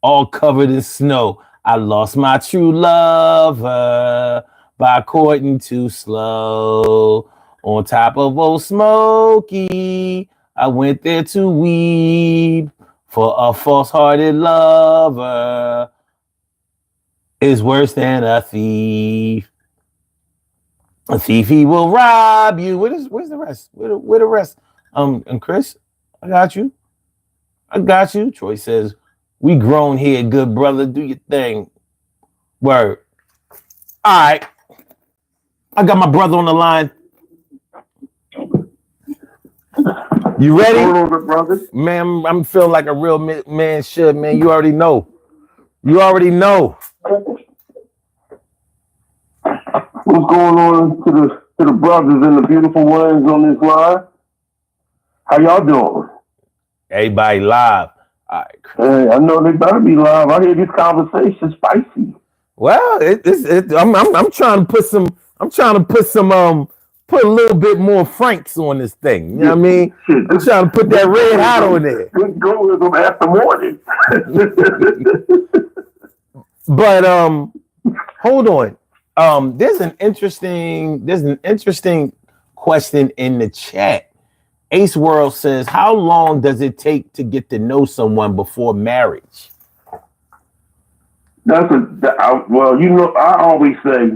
all covered in snow, I lost my true lover by courting too slow. On top of old Smoky, I went there to weep for a false-hearted lover is worse than a thief. A thief, he will rob you. Where's the rest? Where the rest? And Chris, I got you. I got you. Troy says, we grown here, good brother. Do your thing. Word. All right. I got my brother on the line. You ready? Man, I'm feeling like a real man should, man. You already know. You already know. What's going on to the brothers and the beautiful ones on this line? How y'all doing? Everybody live. All right. Hey, I know they better be live. I hear this conversation spicy. Well, I'm trying to put some. I'm trying to put some. Put a little bit more Franks on this thing. You know what I mean? I'm trying to put that red hot on there. Good go with them after morning. But hold on. There's an interesting question in the chat. Ace World says, how long does it take to get to know someone before marriage? Well, you know, I always say,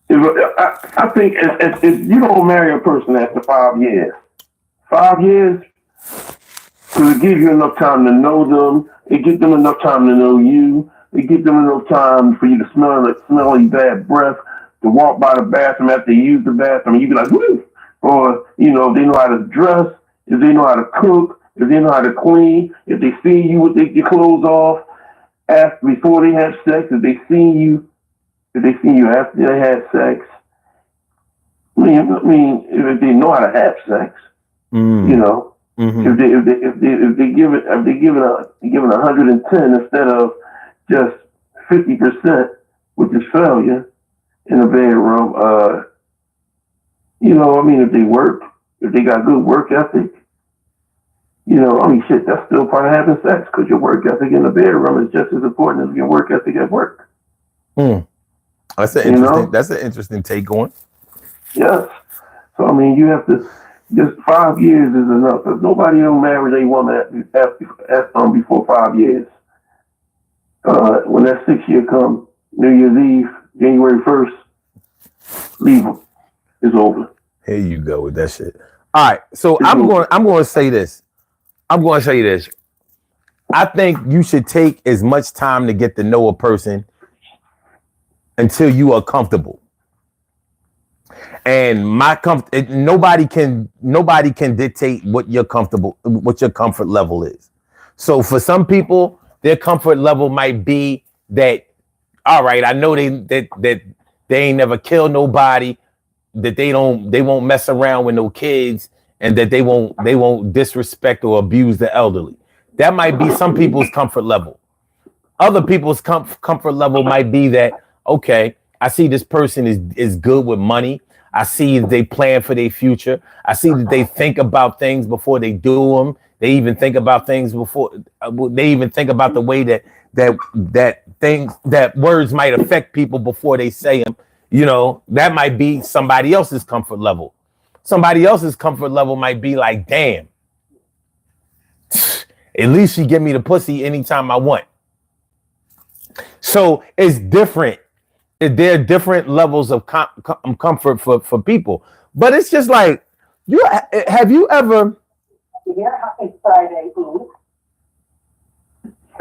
I think if you don't marry a person after 5 years, 5 years, because it gives you enough time to know them, it gives them enough time to know you, it gives them enough time for you to smell like smelly bad breath, to walk by the bathroom after you use the bathroom, and you be like, woo! Or, you know, if they know how to dress, if they know how to cook, if they know how to clean, if they see you with your clothes off, before they have sex, if they see you after they had sex. I mean, if they know how to have sex, you know, if they give it 110 instead of just 50%, which is failure in a bedroom. You know, I mean, if they work, if they got good work ethic, you know, I mean, shit, that's still part of having sex, because your work ethic in the bedroom is just as important as your work ethic at work. That's an interesting take on. Yes. So I mean, you have to just 5 years is enough. If nobody will marry a woman before 5 years, when that 6 year comes, New Year's Eve, January 1st, leave them. It's over. Here you go with that shit. All right. So I'm going to say this. I'm going to say this. I think you should take as much time to get to know a person until you are comfortable. And nobody can dictate what your comfort level is. So for some people, their comfort level might be that, all right, I know that they ain't never killed nobody, that they won't mess around with no kids, and that they won't disrespect or abuse the elderly. That might be some people's comfort level. Other people's comfort level might be that, okay, I see this person is good with money. I see they plan for their future. I see that they think about things before they do them. They even think about things before they even think about the way that words might affect people before they say them. You know, that might be somebody else's comfort level. Somebody else's comfort level might be like, damn, at least she give me the pussy anytime I want. So it's different. There are different levels of comfort for people. But it's just like, have you ever? Yeah, happy Friday, boo.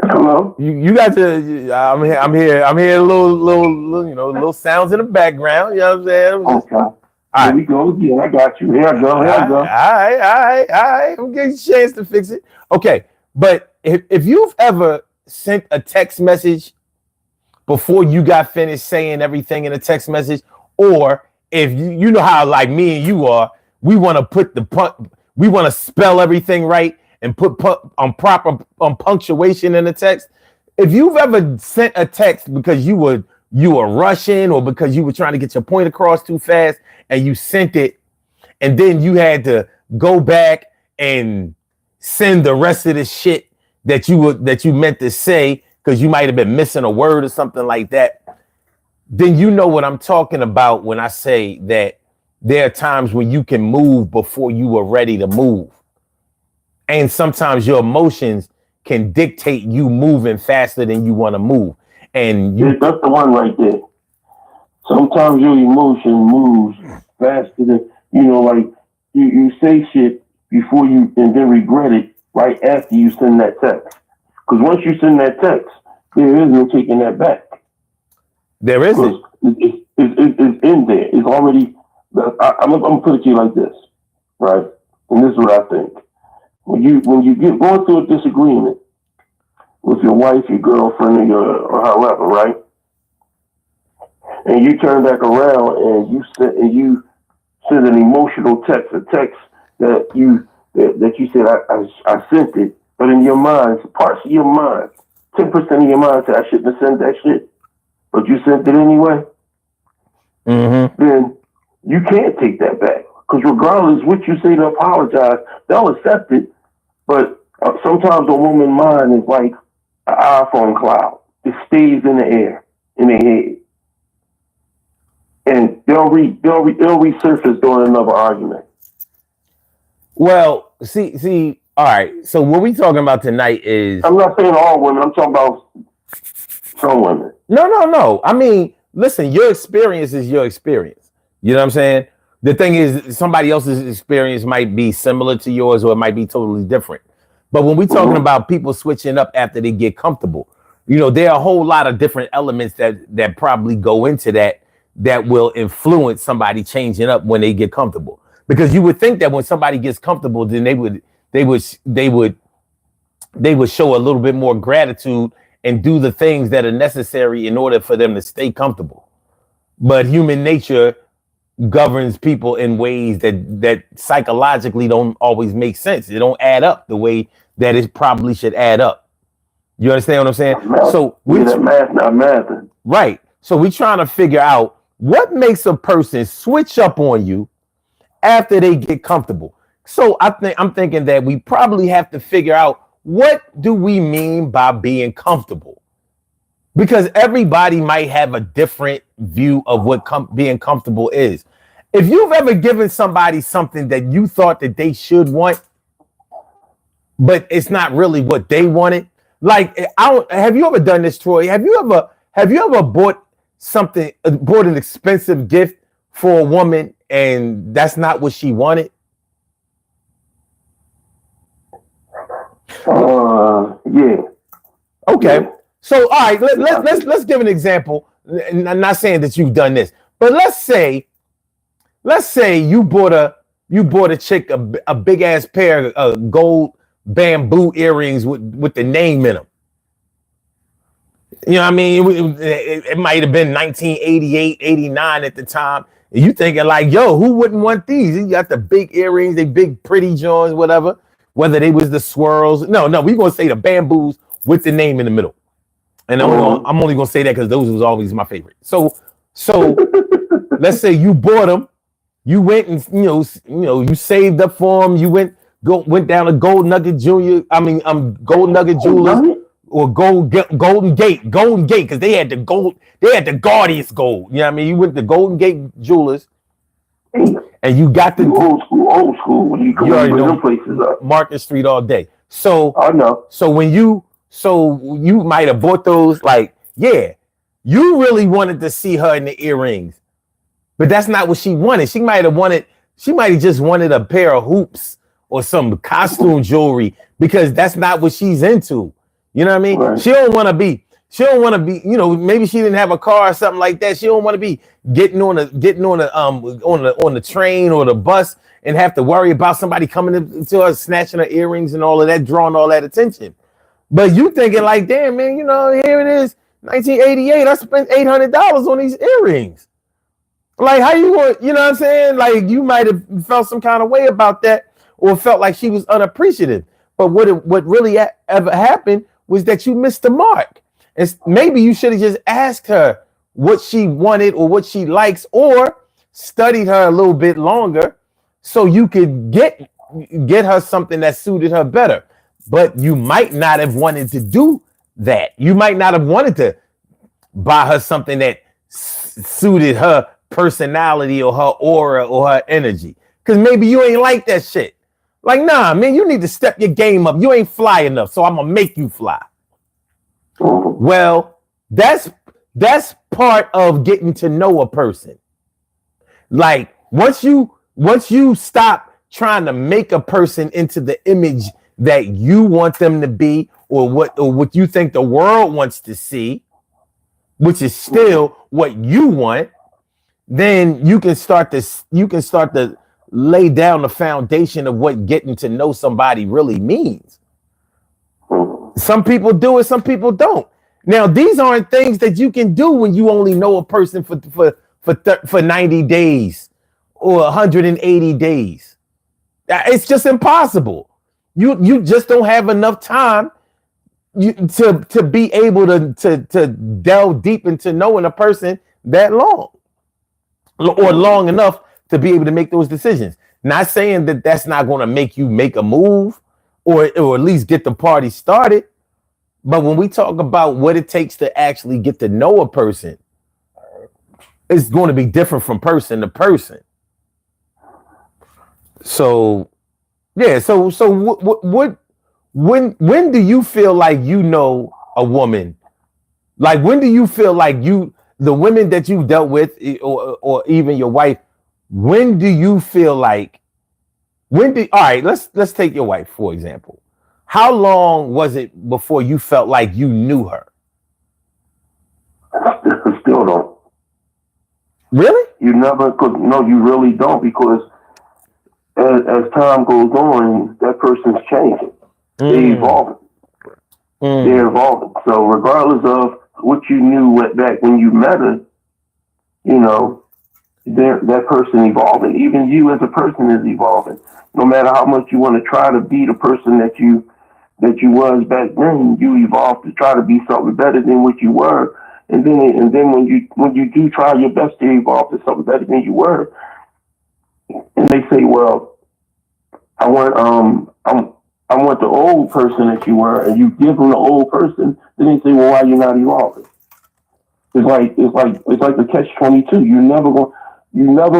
Hello. You got to. I'm here. Little sounds in the background. You know what I'm saying? Okay. All right. Here we go again. I got you. Here I go. All right. I'm getting a chance to fix it. Okay, but if you've ever sent a text message before you got finished saying everything in a text message, or if you know how like me and you are, we want to spell everything right and put proper punctuation in the text. If you've ever sent a text because you were rushing, or because you were trying to get your point across too fast, and you sent it, and then you had to go back and send the rest of the shit that you meant to say, because you might have been missing a word or something like that, then you know what I'm talking about when I say that there are times when you can move before you are ready to move. And sometimes your emotions can dictate you moving faster than you want to move. And that's the one right there. sometimes your emotion moves faster than, like you say shit before you and then regret it right after you send that text. Because once you send that text, there is no taking that back. There isn't. It's in there. It's already. I'm gonna put it to you like this, right? And this is what I think. When you get going through a disagreement with your wife, your girlfriend, or however, right? And you turn back around and you send an emotional text, a text that you said I sent it, but in your mind, parts of your mind, 10% of your mind said I shouldn't have sent that shit, but you sent it anyway. Mm-hmm. Then you can't take that back, because regardless what you say to apologize, they'll accept it. But sometimes a woman's mind is like an iPhone cloud. It stays in the air, in their head. And they'll resurface during another argument. Well, see, all right. So what we talking about tonight is... I'm not saying all women. I'm talking about some women. No. I mean, listen, your experience is your experience. You know what I'm saying? The thing is, somebody else's experience might be similar to yours, or it might be totally different. But when we're talking about people switching up after they get comfortable, there are a whole lot of different elements that probably go into that will influence somebody changing up when they get comfortable. Because you would think that when somebody gets comfortable, then they would show a little bit more gratitude and do the things that are necessary in order for them to stay comfortable. But human nature governs people in ways that psychologically don't always make sense. It don't add up the way that it probably should add up. You understand what I'm saying? So that math not mathing. Right. So we're trying to figure out what makes a person switch up on you after they get comfortable. So I'm thinking that we probably have to figure out, what do we mean by being comfortable? Because everybody might have a different view of what being comfortable is. If you've ever given somebody something that you thought that they should want, but it's not really what they wanted, like, have you ever done this, Troy? Have you ever bought an expensive gift for a woman and that's not what she wanted? Yeah. Okay. Yeah. So, all right, let's give an example. And I'm not saying that you've done this, but let's say you bought a chick a big ass pair of gold bamboo earrings with the name in them. You know what I mean? It might have been 1988, 89 at the time. And you thinking like, yo, who wouldn't want these? You got the big earrings, they big pretty joints, whatever. Whether they was the swirls. No, we're going to say the bamboos with the name in the middle. And I'm only going to say that because those was always my favorite. So let's say you bought them. You went and, you saved up for them. You went down to Gold Nugget Junior. Gold Nugget Jewelers. Or Golden Gate, because they had the gaudiest gold. You know what I mean? You went to Golden Gate Jewelers, and you got the old school. When you come to them places up, Market Street all day. So I know. So you might have bought those. Like, yeah, you really wanted to see her in the earrings, but that's not what she wanted. She might have just wanted a pair of hoops or some costume jewelry, because that's not what she's into. You know what I mean? Right. She don't want to be, maybe she didn't have a car or something like that. She don't want to be getting on the train or the bus and have to worry about somebody coming into her, snatching her earrings and all of that, drawing all that attention. But you thinking like, damn, man, here it is, 1988. I spent $800 on these earrings. Like, how you want, you know what I'm saying? Like, you might have felt some kind of way about that, or felt like she was unappreciative. But what really ever happened was that you missed the mark. And maybe you should have just asked her what she wanted or what she likes, or studied her a little bit longer so you could get her something that suited her better. But you might not have wanted to do that. You might not have wanted to buy her something that suited her personality or her aura or her energy, because maybe you ain't like that shit. Like, nah, man, you need to step your game up. You ain't fly enough, so I'm gonna make you fly. Well, that's That's part of getting to know a person. Like once you stop trying to make a person into the image that you want them to be, or what you think the world wants to see, which is still what you want, then you can start to lay down the foundation of what getting to know somebody really means. Some people do it, some people don't. Now, these aren't things that you can do when you only know a person for 90 days or 180 days. It's just impossible. You just don't have enough time to be able to delve deep into knowing a person that long, or long enough to be able to make those decisions. Not saying that that's not going to make you make a move, or at least get the party started. But when we talk about what it takes to actually get to know a person, it's going to be different from person to person. So, yeah. So what when do you feel like you know a woman? Like when do you feel like the women that you dealt with, or even your wife, when do you feel like all right, let's take your wife for example. How long was it before you felt like you knew her? Still don't. Really? You never could. No, you really don't, because as time goes on, that person's changing. They're evolving. They're evolving. So regardless of what you knew back when you met her, you know, that person evolving. Even you as a person is evolving. No matter how much you want to try to be the person that you was back then, you evolve to try to be something better than what you were. And then when you do try your best to evolve to something better than you were, and they say, well, I want the old person that you were, and you give them the old person, then they say, well, why are you not evolving? It's like the catch-22. You're never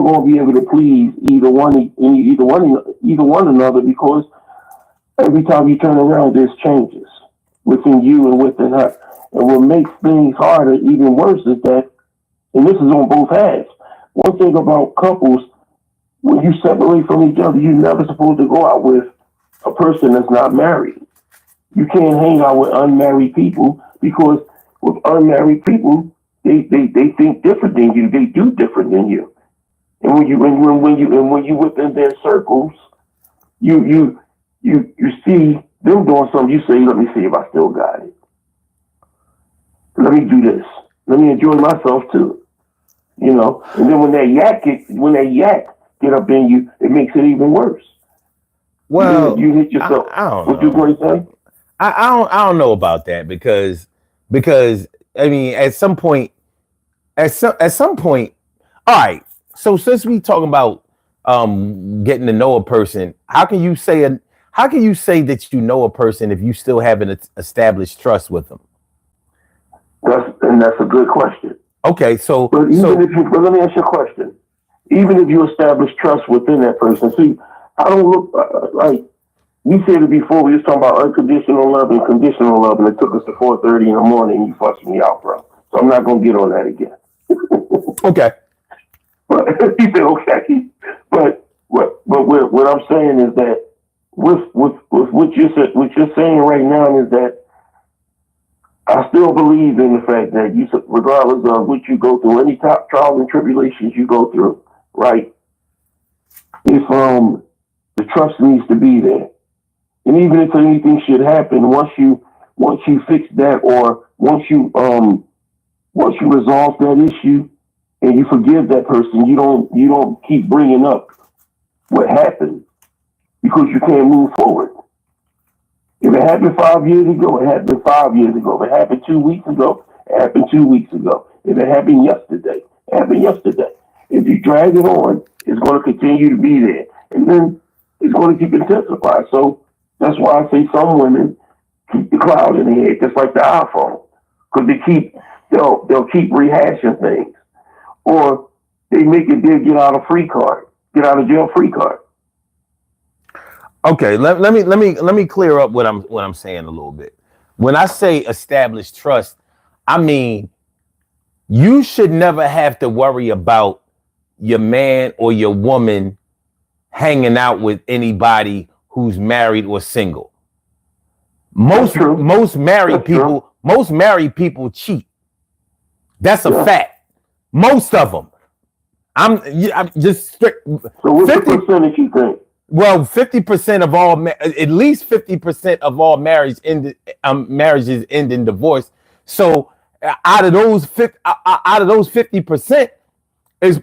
going to be able to please either one another, because every time you turn around, there's changes within you and within her. And what makes things harder, even worse, is that, and this is on both halves. One thing about couples, when you separate from each other, you're never supposed to go out with a person that's not married. You can't hang out with unmarried people, because with unmarried people, they think different than you. They do different than you. And when you within their circles, you see them doing something. You say, let me see if I still got it. Let me do this. Let me enjoy myself too. You know. And then when that yak get up in you, it makes it even worse. Well, you hit yourself. I don't what know. you going to say? I don't know about that, because I mean at some point, all right. So since we talking about getting to know a person, how can you say that you know a person if you still haven't established trust with them? That's a good question. Okay, so but let me ask you a question. Even if you establish trust within that person, see, I don't look like we said it before. We was talking about unconditional love and conditional love, and it took us to 4:30 in the morning. And you fussed me out, bro. So I'm not gonna get on that again. Okay. But he said okay. But what I'm saying is that with what you're saying right now is that I still believe in the fact that you, regardless of what you go through, any top trials and tribulations you go through, right? If the trust needs to be there, and even if anything should happen, once you fix that, or once you resolve that issue and you forgive that person, you don't keep bringing up what happened, because you can't move forward. If it happened 5 years ago, it happened 5 years ago. If it happened 2 weeks ago, it happened 2 weeks ago. If it happened yesterday, it happened yesterday. If you drag it on, it's going to continue to be there. And then it's going to keep intensifying. So that's why I say some women keep the cloud in their head, just like the iPhone. Because they'll keep rehashing things. Or they make it their get out of jail free card. Okay, let me clear up what I'm saying a little bit. When I say establish trust, I mean You should never have to worry about your man or your woman hanging out with anybody who's married or single. Most married people cheat. That's a fact. Most of them. I'm just strict. So what's 50, the percentage you think? Well, 50% of all, at least 50% of all marriages end in divorce. So out of those 50% is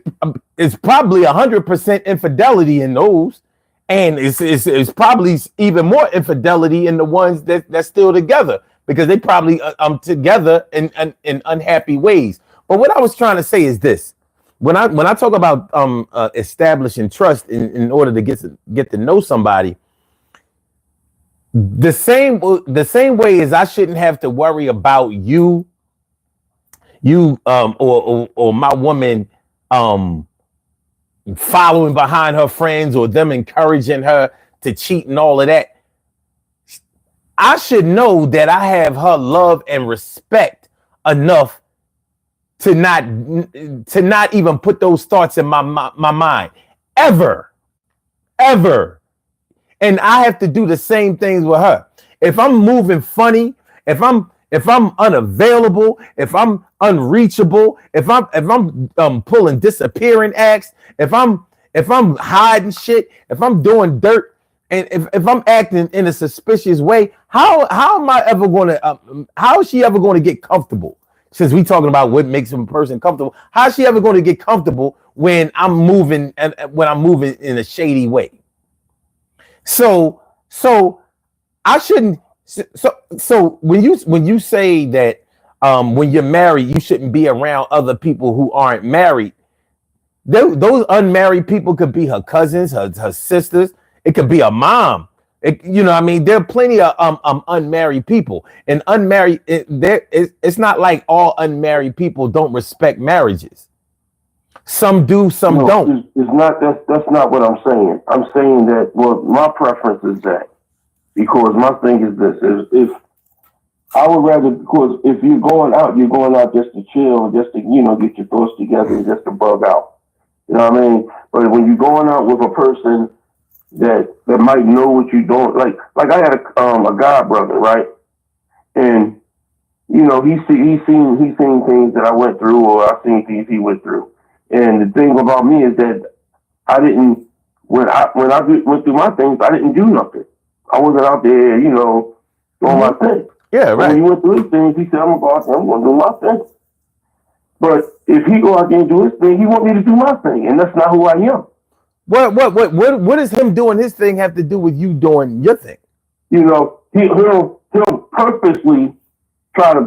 probably 100% infidelity in those, and it's probably even more infidelity in the ones that's still together, because they probably together in unhappy ways. But what I was trying to say is this: when I talk about establishing trust in order to get to know somebody, the same way as I shouldn't have to worry about you or my woman following behind her friends or them encouraging her to cheat and all of that. I should know that I have her love and respect enough to not even put those thoughts in my mind ever. And I have to do the same things with her. If I'm moving funny, if I'm unavailable, if I'm unreachable, if I'm pulling disappearing acts, if I'm hiding shit, if I'm doing dirt, and if I'm acting in a suspicious way, how am I ever going to how is she ever going to get comfortable? Since we talking about what makes a person comfortable, how is she ever going to get comfortable when I'm moving in a shady way? So I shouldn't. So when you say that when you're married, you shouldn't be around other people who aren't married. Those unmarried people could be her cousins, her sisters. It could be a mom. There are plenty of unmarried people, and unmarried. It's not like all unmarried people don't respect marriages. Some do, some don't. It's not. That's not what I'm saying. I'm saying that. Well, my preference is that, because my thing is this: if I would rather, because if you're going out just to chill, just to get your thoughts together, and just to bug out. You know what I mean? But when you're going out with a person that might know what you're doing, like I had a god brother, right? And he's seen things that I went through, or I've seen things he went through. And the thing about me is that I didn't, when I went through my things, I didn't do nothing. I wasn't out there, doing my thing. Yeah, right. When he went through his things, he said, I'm going to do my thing. But if he go out there and do his thing, he want me to do my thing, and that's not who I am. What does him doing his thing have to do with you doing your thing? He'll purposely try to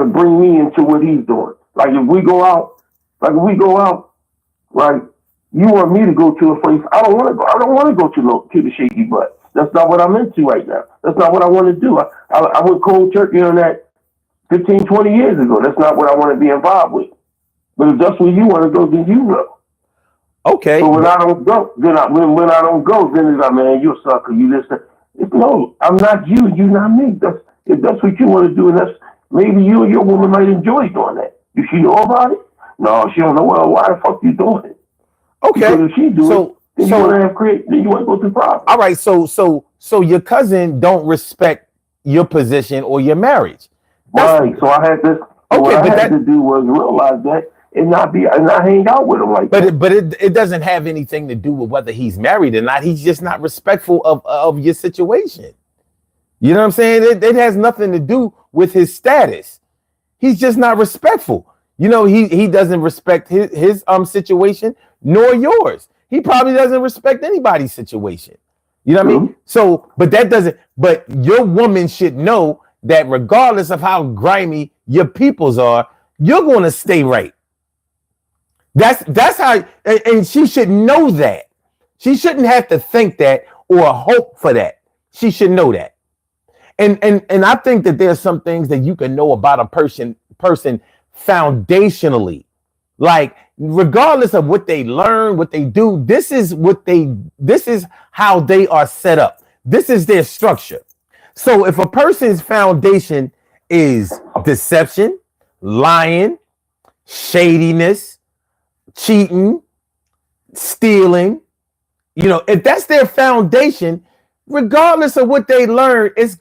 bring me into what he's doing. Like if we go out, right? You want me to go to a place? I don't want to go. I don't want to go to the shaky butt. That's not what I'm into right now. That's not what I want to do. I went cold turkey on that 15, 20 years ago. That's not what I want to be involved with. But if that's where you want to go, then you go. Okay. So when I don't go, then it's like, man, you're a sucker. You listen. No, I'm not you. You're not me. If that's what you want to do, and that's maybe you and your woman might enjoy doing that. Does she know about it? No, she don't know. Well, why the fuck you doing it? Okay. Because if she do it, then you want to have then you want to go through problems. All right. So your cousin don't respect your position or your marriage. Right. So I had this. Okay, what I had to do was realize that and not hang out with him like that. But it doesn't have anything to do with whether he's married or not. He's just not respectful of your situation. You know what I'm saying? It has nothing to do with his status. He's just not respectful. He doesn't respect his situation nor yours. He probably doesn't respect anybody's situation. You know what I mean? So, but your woman should know that regardless of how grimy your peoples are, you're going to stay right. That's how, and she should know that. She shouldn't have to think that or hope for that. She should know that. And I think that there's some things that you can know about a person foundationally, like regardless of what they learn, what they do, this is how they are set up. This is their structure. So if a person's foundation is deception, lying, shadiness, cheating, stealing. You know, if that's their foundation, regardless of what they learn, it's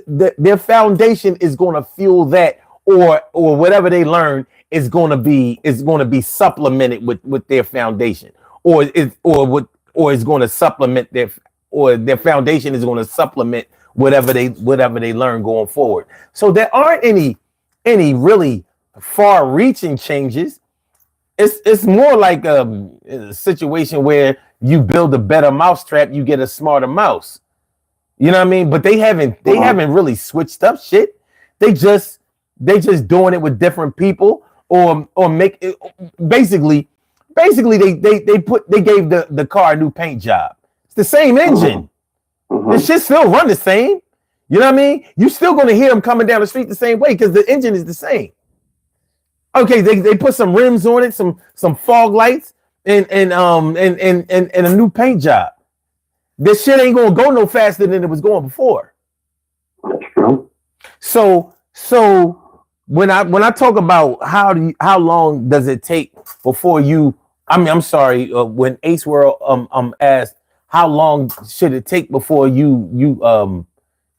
their foundation is going to fuel that, or whatever they learn is going to be supplemented with their foundation, or it's going to supplement their foundation is going to supplement whatever they learn going forward. So there aren't any really far-reaching changes. It's more like a situation where you build a better mousetrap, you get a smarter mouse. You know what I mean? But they haven't really switched up shit. They just doing it with different people, or make it basically they gave the car a new paint job. It's the same engine. The shit still run the same. You know what I mean? You still gonna hear them coming down the street the same way because the engine is the same. Okay, they put some rims on it, some fog lights, and a new paint job. This shit ain't gonna go no faster than it was going before. That's true. So when I talk about how long does it take before you? I'm sorry. When Ace World asked how long should it take before you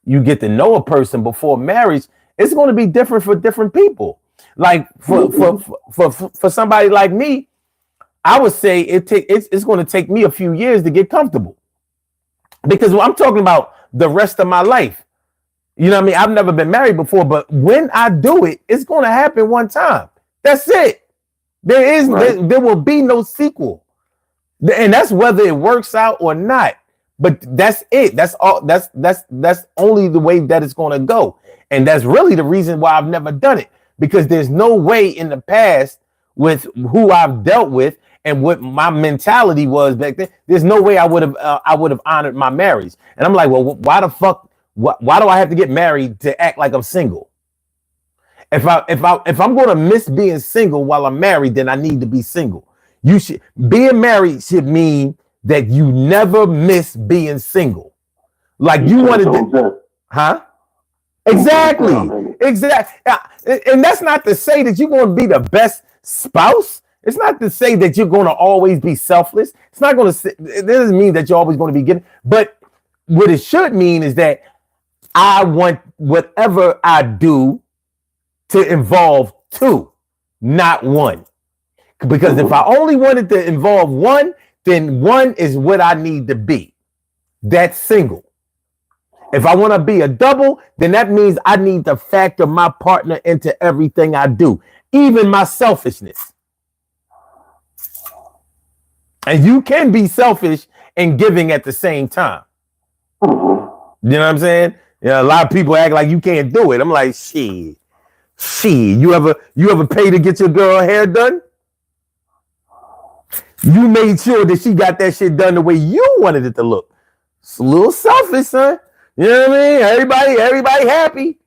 get to know a person before marriage, it's going to be different for different people. Like for somebody like me, I would say it's going to take me a few years to get comfortable, because I'm talking about the rest of my life. You know what I mean? I've never been married before, but when I do it, it's going to happen one time. That's it. There will be no sequel, and that's whether it works out or not. But that's it. That's all. That's only the way that it's going to go, and that's really the reason why I've never done it, because there's no way in the past with who I've dealt with and what my mentality was back then. There's no way I would have honored my marriage. And I'm like, well, why the fuck? Why do I have to get married to act like I'm single? If I'm going to miss being single while I'm married, then I need to be single. Being married should mean that you never miss being single. Like you wanted to, huh? Exactly. And that's not to say that you're going to be the best spouse. It's not to say that you're going to always be selfless. It's not going to say, it doesn't mean that you're always going to be giving. But what it should mean is that I want whatever I do to involve two, not one. Because if I only wanted to involve one, then one is what I need to be. That's single. If I want to be a double, then that means I need to factor my partner into everything I do, even my selfishness. And you can be selfish and giving at the same time. You know what I'm saying? A lot of people act like you can't do it. I'm like, shit. You ever pay to get your girl hair done? You made sure that she got that shit done the way you wanted it to look. It's a little selfish, son. You know what I mean? Everybody happy.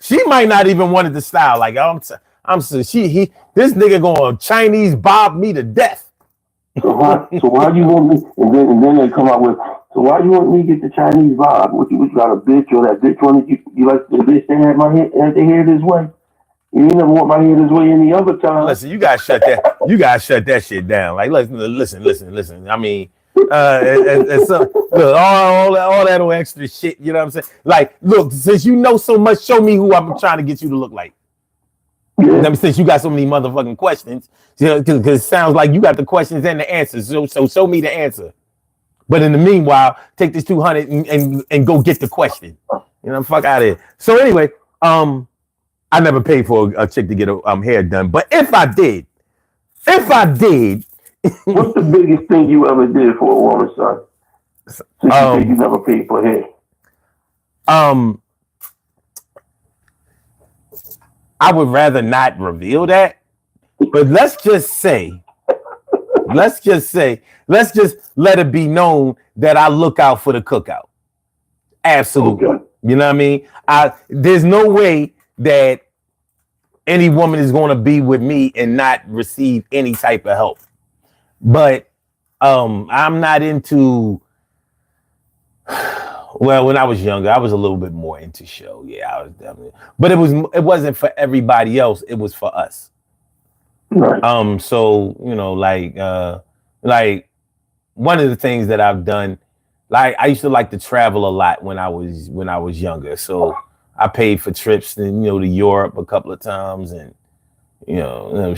She might not even want it to style. Like this nigga gonna Chinese bob me to death. So why you want me? And then they come out with, so why you want me to get the Chinese bob? What you got a bitch, or that bitch wanted you like the bitch that had their hair this way? You never want my hair this way any other time. Listen, you gotta shut that shit down. Like listen. I mean, look, all that old extra shit, you know what I'm saying? Like, look, since you know so much, show me who I'm trying to get you to look like. Yeah. I mean, since you got so many motherfucking questions, you know, because it sounds like you got the questions and the answers. So show me the answer. But in the meanwhile, take this 200 and go get the question. You know, fuck out of here. So anyway, I never paid for a chick to get a hair done. But if I did, what's the biggest thing you ever did for a woman, son? Since you said you never paid for hair. I would rather not reveal that, but let's just let it be known that I look out for the cookout. Absolutely. Okay. You know what I mean? There's no way that any woman is going to be with me and not receive any type of help. But I'm not into Well, when I was younger, I was a little bit more into show. Yeah, I was definitely, but it wasn't for everybody else. It was for us. Right. So like one of the things that I've done, like I used to like to travel a lot when I was younger. So I paid for trips to Europe a couple of times and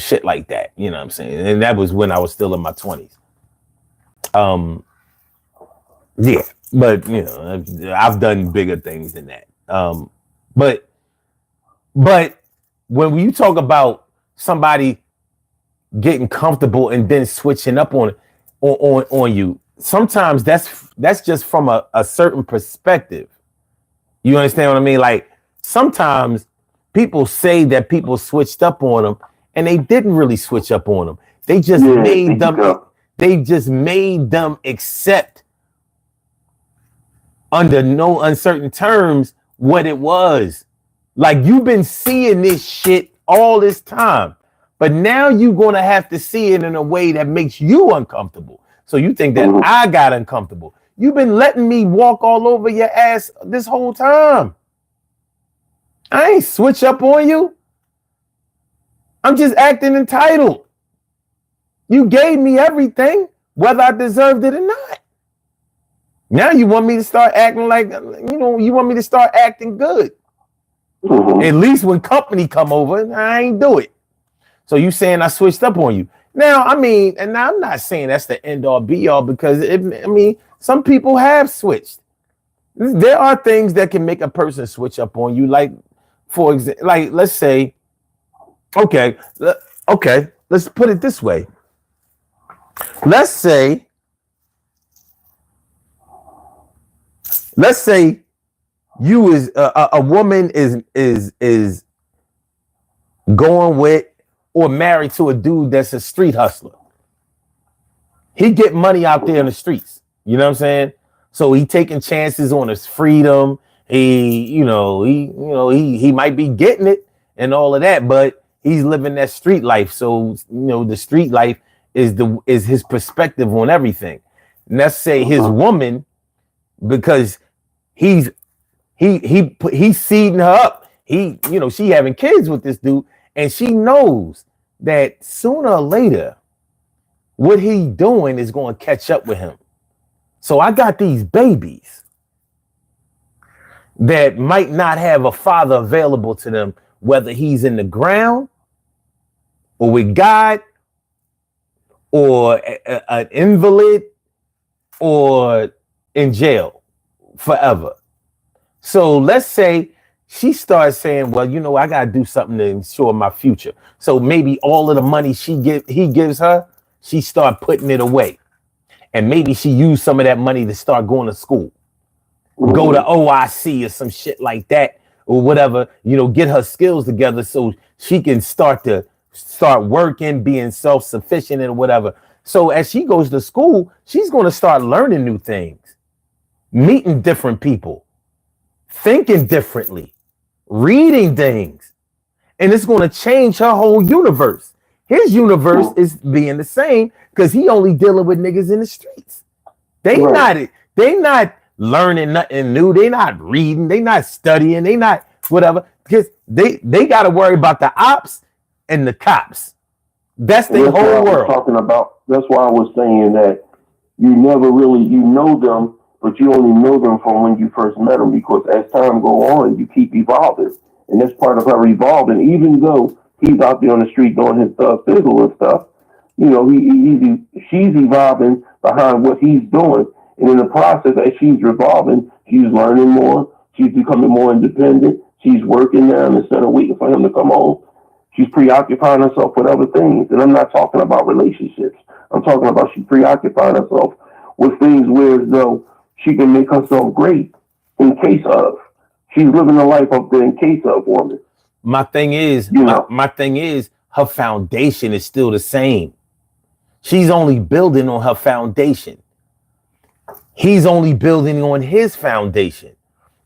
shit like that. You know what I'm saying? And that was when I was still in my 20s. Yeah, but I've done bigger things than that. But when you talk about somebody getting comfortable and then switching up on you, sometimes that's just from a certain perspective. You understand what I mean? Like sometimes people say that people switched up on them, and they didn't really switch up on them. They just made them. They just made them accept under no uncertain terms what it was. Like you've been seeing this shit all this time, but now you're gonna have to see it in a way that makes you uncomfortable. So you think that I got uncomfortable. You've been letting me walk all over your ass this whole time. I ain't switch up on you. I'm just acting entitled. You gave me everything, whether I deserved it or not. Now you want me to start acting like, you want me to start acting good. At least when company come over, I ain't do it. So you saying I switched up on you. Now, I mean, and now I'm not saying that's the end all be all because some people have switched. There are things that can make a person switch up on you. Like, for example, like let's say, okay, let's put it this way. Let's say you is a woman is going with or married to a dude that's a street hustler. He get money out there in the streets. You know what I'm saying? So he taking chances on his freedom. He might be getting it and all of that, but he's living that street life. So the street life is his perspective on everything. And let's say his woman, because he's seeding her up. She having kids with this dude, and she knows that sooner or later, what he doing is going to catch up with him. So I got these babies that might not have a father available to them, whether he's in the ground or with God or an invalid or in jail forever. So let's say she starts saying, well, I got to do something to ensure my future. So maybe all of the money he gives her, she start putting it away. And maybe she used some of that money to start going to school, go to OIC or some shit like that or whatever, get her skills together so she can start working, being self-sufficient and whatever. So as she goes to school, she's going to start learning new things, meeting different people, thinking differently, reading things, and it's going to change her whole universe. His universe is being the same because he only dealing with niggas in the streets. They not learning nothing new. They not reading. They not studying. They not whatever because they got to worry about the ops and the cops. That's the whole world. That's why I was saying that you never really know them, but you only know them from when you first met them because as time go on, you keep evolving, and that's part of her evolving. Even though he's out there on the street doing his fizzle and stuff, she's evolving behind what he's doing, and in the process, as she's evolving, she's learning more. She's becoming more independent. She's working now instead of waiting for him to come home. She's preoccupying herself with other things, and I'm not talking about relationships. I'm talking about she's preoccupying herself with things where as though she can make herself great in case of. She's living a life up there in case of woman. My thing is, her foundation is still the same. She's only building on her foundation. He's only building on his foundation.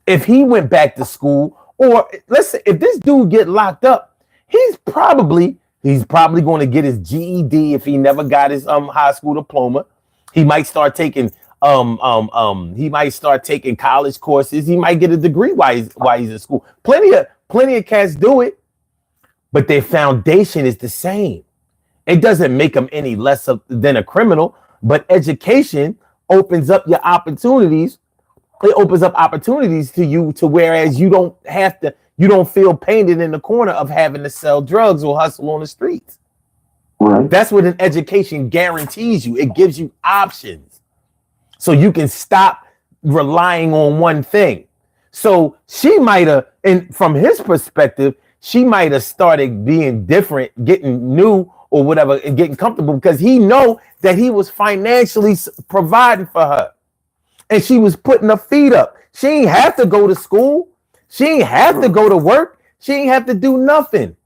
If he went back to school, or let's say if this dude get locked up, he's probably going to get his GED if he never got his high school diploma. He might start taking He might start taking college courses. He might get a degree while he's in school. Plenty of cats do it, but their foundation is the same. It doesn't make them any less than a criminal, but education opens up your opportunities. It opens up opportunities to you to whereas you don't feel painted in the corner of having to sell drugs or hustle on the streets. Right. That's what an education guarantees you. It gives you options so you can stop relying on one thing. So she might have, and from his perspective, she might have started being different, getting new or whatever, and getting comfortable because he know that he was financially providing for her. And she was putting her feet up. She ain't have to go to school. She ain't have to go to work. She ain't have to do nothing.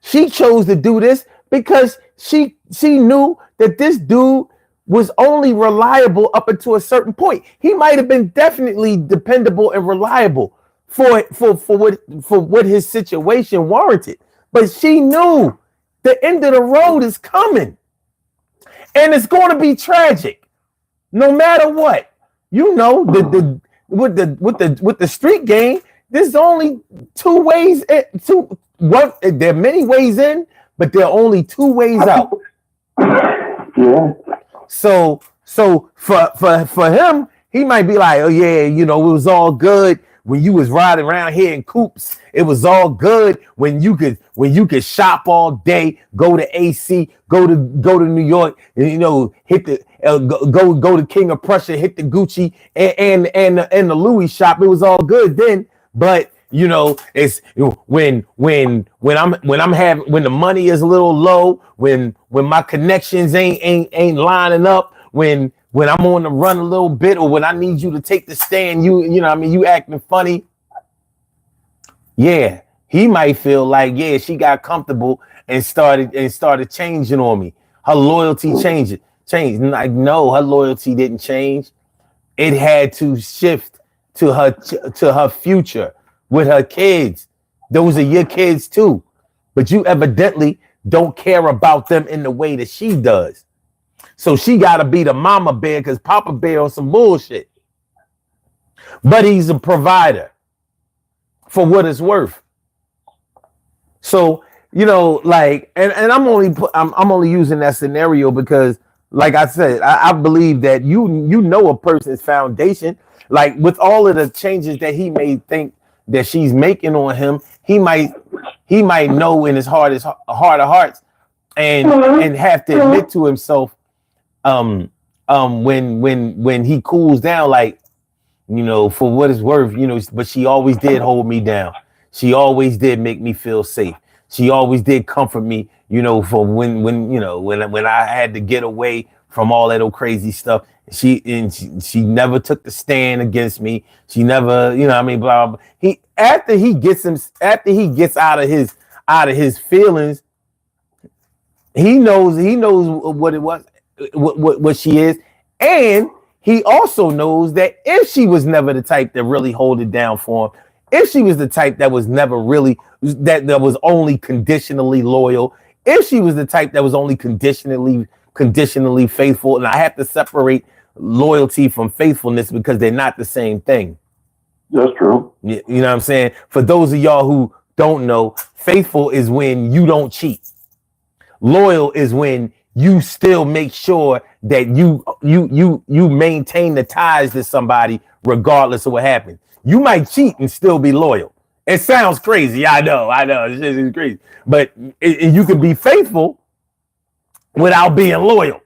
She chose to do this because she knew that this dude was only reliable up until a certain point. He might have been definitely dependable and reliable for what his situation warranted. But she knew the end of the road is coming. And it's going to be tragic. No matter what. You know, with the street game, there's only two ways. There are many ways in, but there are only two ways out. Yeah. So for him, he might be like, oh yeah, you know, it was all good when you was riding around here in coupes. It was all good when you could shop all day, go to AC, go to New York, and, you know, hit the go to King of Prussia, hit the Gucci and the Louis shop. It was all good then, but you know, it's when the money is a little low, when my connections ain't lining up, when I'm on the run a little bit, or when I need you to take the stand, you know what I mean, you acting funny. Yeah, he might feel like, yeah, she got comfortable and started changing on me. Her loyalty changed. Like, no, her loyalty didn't change. It had to shift to her future with her kids. Those are your kids too. But you evidently don't care about them in the way that she does. So she got to be the mama bear because Papa Bear on some bullshit. But he's a provider for what it's worth. So, you know, like, and I'm only using that scenario because, like I said, I believe that you know a person's foundation. Like with all of the changes that he may think that she's making on him, he might know in his heart of hearts and have to admit to himself when he cools down, like, you know, for what it's worth, you know, but she always did hold me down. She always did make me feel safe. She always did comfort me, you know, for when I had to get away from all that old crazy stuff. She never took the stand against me. She never, you know what I mean, blah, blah. After he gets out of his feelings, he knows what it was, what she is. And he also knows that if she was never the type that really hold it down for him, if she was the type that was never really, that was only conditionally loyal, if she was the type that was only conditionally faithful, and I have to separate loyalty from faithfulness because they're not the same thing. That's true. You know what I'm saying? For those of y'all who don't know, faithful is when you don't cheat. Loyal is when you still make sure that you maintain the ties to somebody regardless of what happens. You might cheat and still be loyal. It sounds crazy. I know. This is crazy. But you can be faithful without being loyal.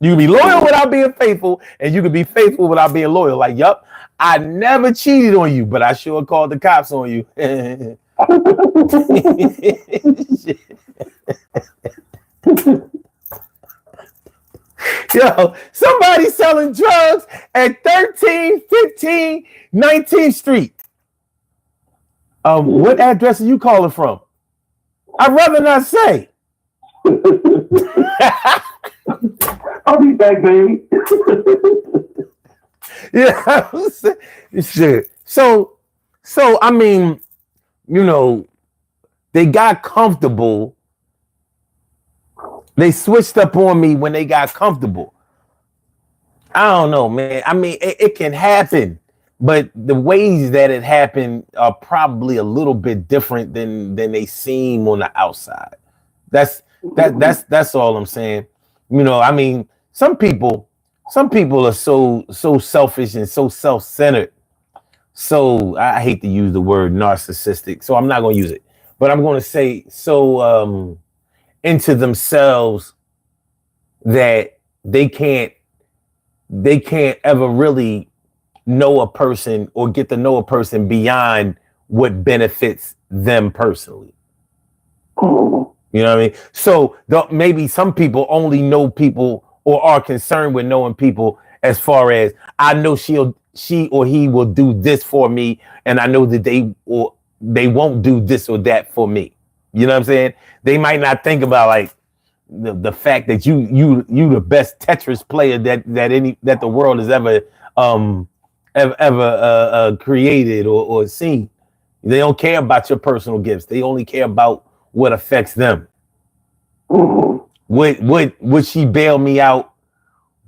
You can be loyal without being faithful, and you can be faithful without being loyal. Like, yup, I never cheated on you, but I sure called the cops on you. Yo, somebody selling drugs at 13, 15, 19th Street. What address are you calling from? I'd rather not say. I'll be back, baby. Yeah, shit. So I mean, you know, they got comfortable. They switched up on me when they got comfortable. I don't know, man. I mean, it can happen, but the ways that it happened are probably a little bit different than they seem on the outside. That's that's all I'm saying. You know, I mean, some people are so selfish and so self-centered. So I hate to use the word narcissistic, so I'm not going to use it. But I'm going to say so into themselves that they can't they can't ever really know a person or get to know a person beyond what benefits them personally. Mhm. You know what I mean? So maybe some people only know people or are concerned with knowing people as far as I know she or he will do this for me, and I know that they won't do this or that for me. You know what I'm saying? They might not think about like the fact that you the best Tetris player that the world has ever created or seen. They don't care about your personal gifts. They only care about what affects them. Mhm. Would she bail me out?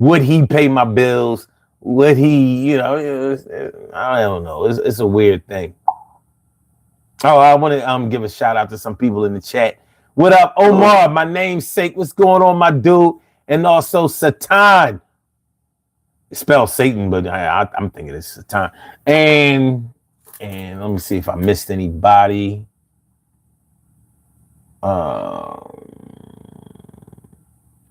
Would he pay my bills? Would he, I don't know. It's a weird thing. Oh, I want to give a shout out to some people in the chat. What up, Omar? My namesake. What's going on, my dude? And also Satan. Spell Satan, but I'm thinking it's Satan. And let me see if I missed anybody.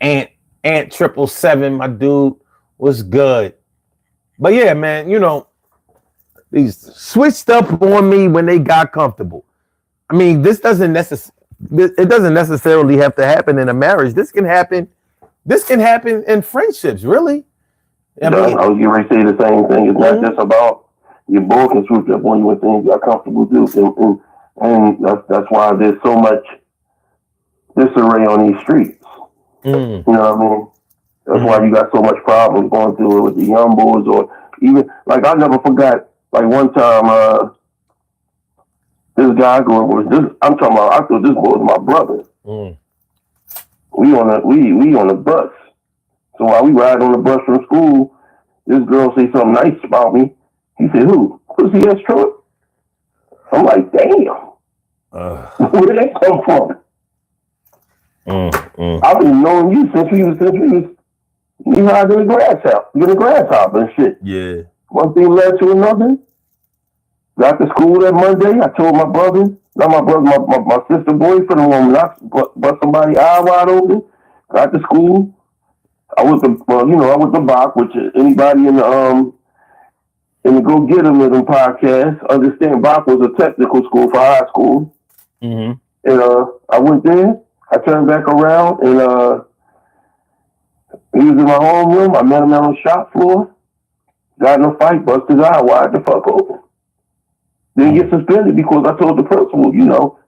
Ant 777, my dude. What's good? But yeah, man, these switched up on me when they got comfortable. I mean, it doesn't necessarily have to happen in a marriage. This can happen in friendships, really. I mean, I was getting ready to say the same thing. It's not just about your boy can swoop up on you when things got comfortable too, and that's why there's so much disarray on these streets. You know what I mean? That's why you got so much problems going through it with the young boys, or even like I never forgot. Like one time, this guy I grew up with. I'm talking about. I thought this boy was my brother. We on the bus. So while we ride on the bus from school, this girl say something nice about me. He said, "Who? Pussy ass Trump?" I'm like, "Damn, where did that come from?" I've been knowing you since we was you know, in the grasshopper and shit. Yeah. One thing led to another. Got to school that Monday. I told my brother, not my brother, my sister boyfriend, woman, but somebody eye wide open. Got to school. I was the Bach, which anybody in the Go Get 'Em Rhythm podcast understand. Bach was a technical school for high school, and I went there. I turned back around, and he was in my homeroom. I met him on the shop floor. Got in a fight, busted his eye wide the fuck open. Didn't get suspended because I told the principal,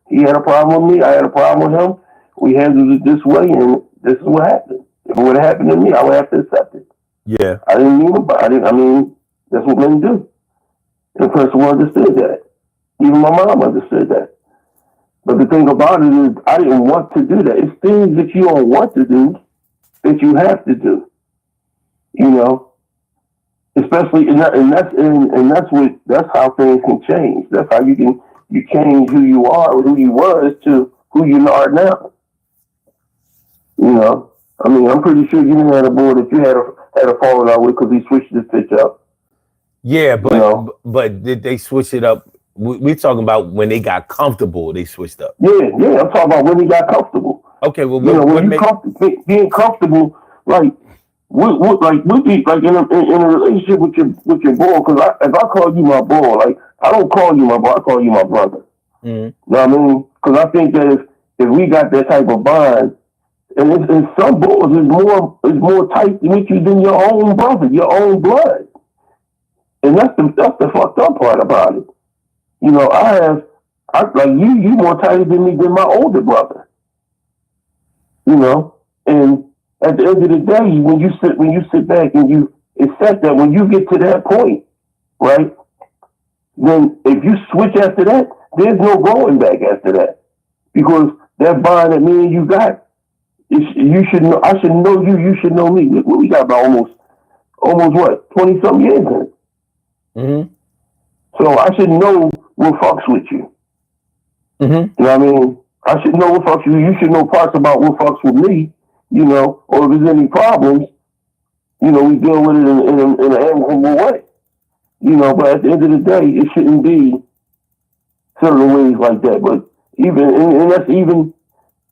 he had a problem with me. I had a problem with him. We handled it this way, and this is what happened. If it would have happened to me, I would have to accept it. Yeah. I didn't mean it, but that's what men do. And the principal understood that. Even my mom understood that. But the thing about it is, I didn't want to do that. It's things that you don't want to do that you have to do. Especially, that's how things can change. That's how you change who you are, who you was to who you are now. I'm pretty sure you had a boy that you had a falling out with because he switched his pitch up. Yeah, but did they switch it up? We're talking about when they got comfortable, they switched up. Yeah, I'm talking about when he got comfortable. Okay, well, being comfortable, like would be like in a relationship with your boy. Because if I call you my boy, like I don't call you my boy, I call you my brother. You know what I mean? Because I think that if we got that type of bond, and some boys is more tight with you than your own brother, your own blood, and that's the fucked up part about it. I like you more tighter than me than my older brother. And at the end of the day, when you sit back and you accept that when you get to that point, right? Then if you switch after that, there's no going back after that, because that bond that me and you got, you should know. I should know you. You should know me. We got about almost what, 20 some years in. Mm-hmm. So I should know what fucks with you. Mm-hmm. You know what I mean? I should know what fucks with you. You should know parts about what fucks with me, you know, or if there's any problems, you know, we deal with it in an amicable way. You know, but at the end of the day, it shouldn't be certain ways like that. But even, and that's even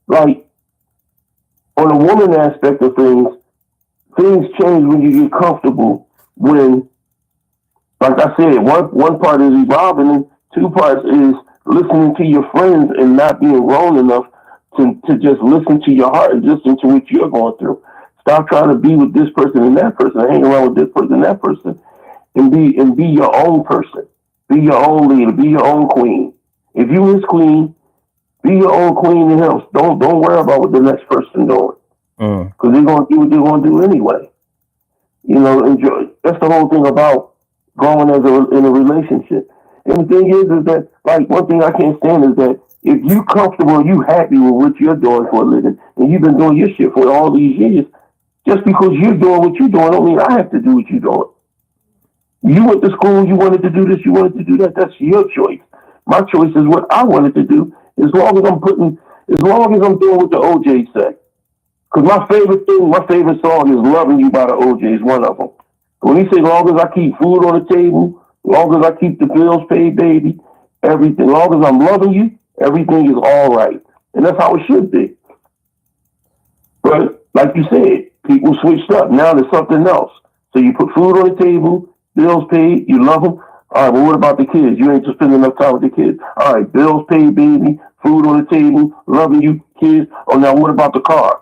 like on a woman aspect of things change when you get comfortable. When, like I said, one part is evolving, and two parts is listening to your friends and not being grown enough to just listen to your heart and listen to what you're going through. Stop trying to be with this person and that person, hang around with this person and that person, and be your own person. Be your own leader. Be your own queen. If you his queen, be your own queen and him. Don't worry about what the next person doing, because they're gonna do what they're gonna do anyway. You know, enjoy. That's the whole thing about growing in a relationship. And the thing is that, like, one thing I can't stand is that if you comfortable, you happy with what you're doing for a living, and you've been doing your shit for all these years, just because you're doing what you're doing, don't mean I have to do what you're doing. You went to school, you wanted to do this, you wanted to do that. That's your choice. My choice is what I wanted to do. As long as I'm doing what the OJ say. Because my favorite song is "Loving You" by the OJ. Is one of them. When he say, "As long as I keep food on the table, as long as I keep the bills paid, baby, everything. As long as I'm loving you, everything is all right." And that's how it should be. But like you said, people switched up. Now there's something else. So you put food on the table, bills paid, you love them. All right, well, what about the kids? You ain't just spending enough time with the kids. All right, bills paid, baby, food on the table, loving you, kids. Oh, now what about the car?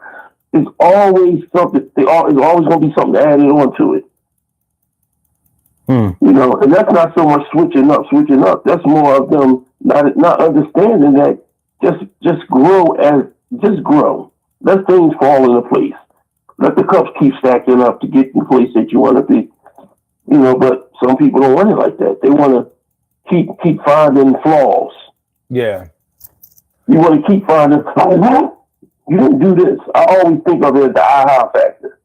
It's always something. It's always going to be something added on to it. You know, and that's not so much switching up. That's more of them not understanding that just grow. Let things fall into place. Let the cups keep stacking up to get in the place that you want to be. You know, but some people don't want it like that. They want to keep finding flaws. Yeah. You want to keep finding, you didn't do this. I always think of it as the aha factor.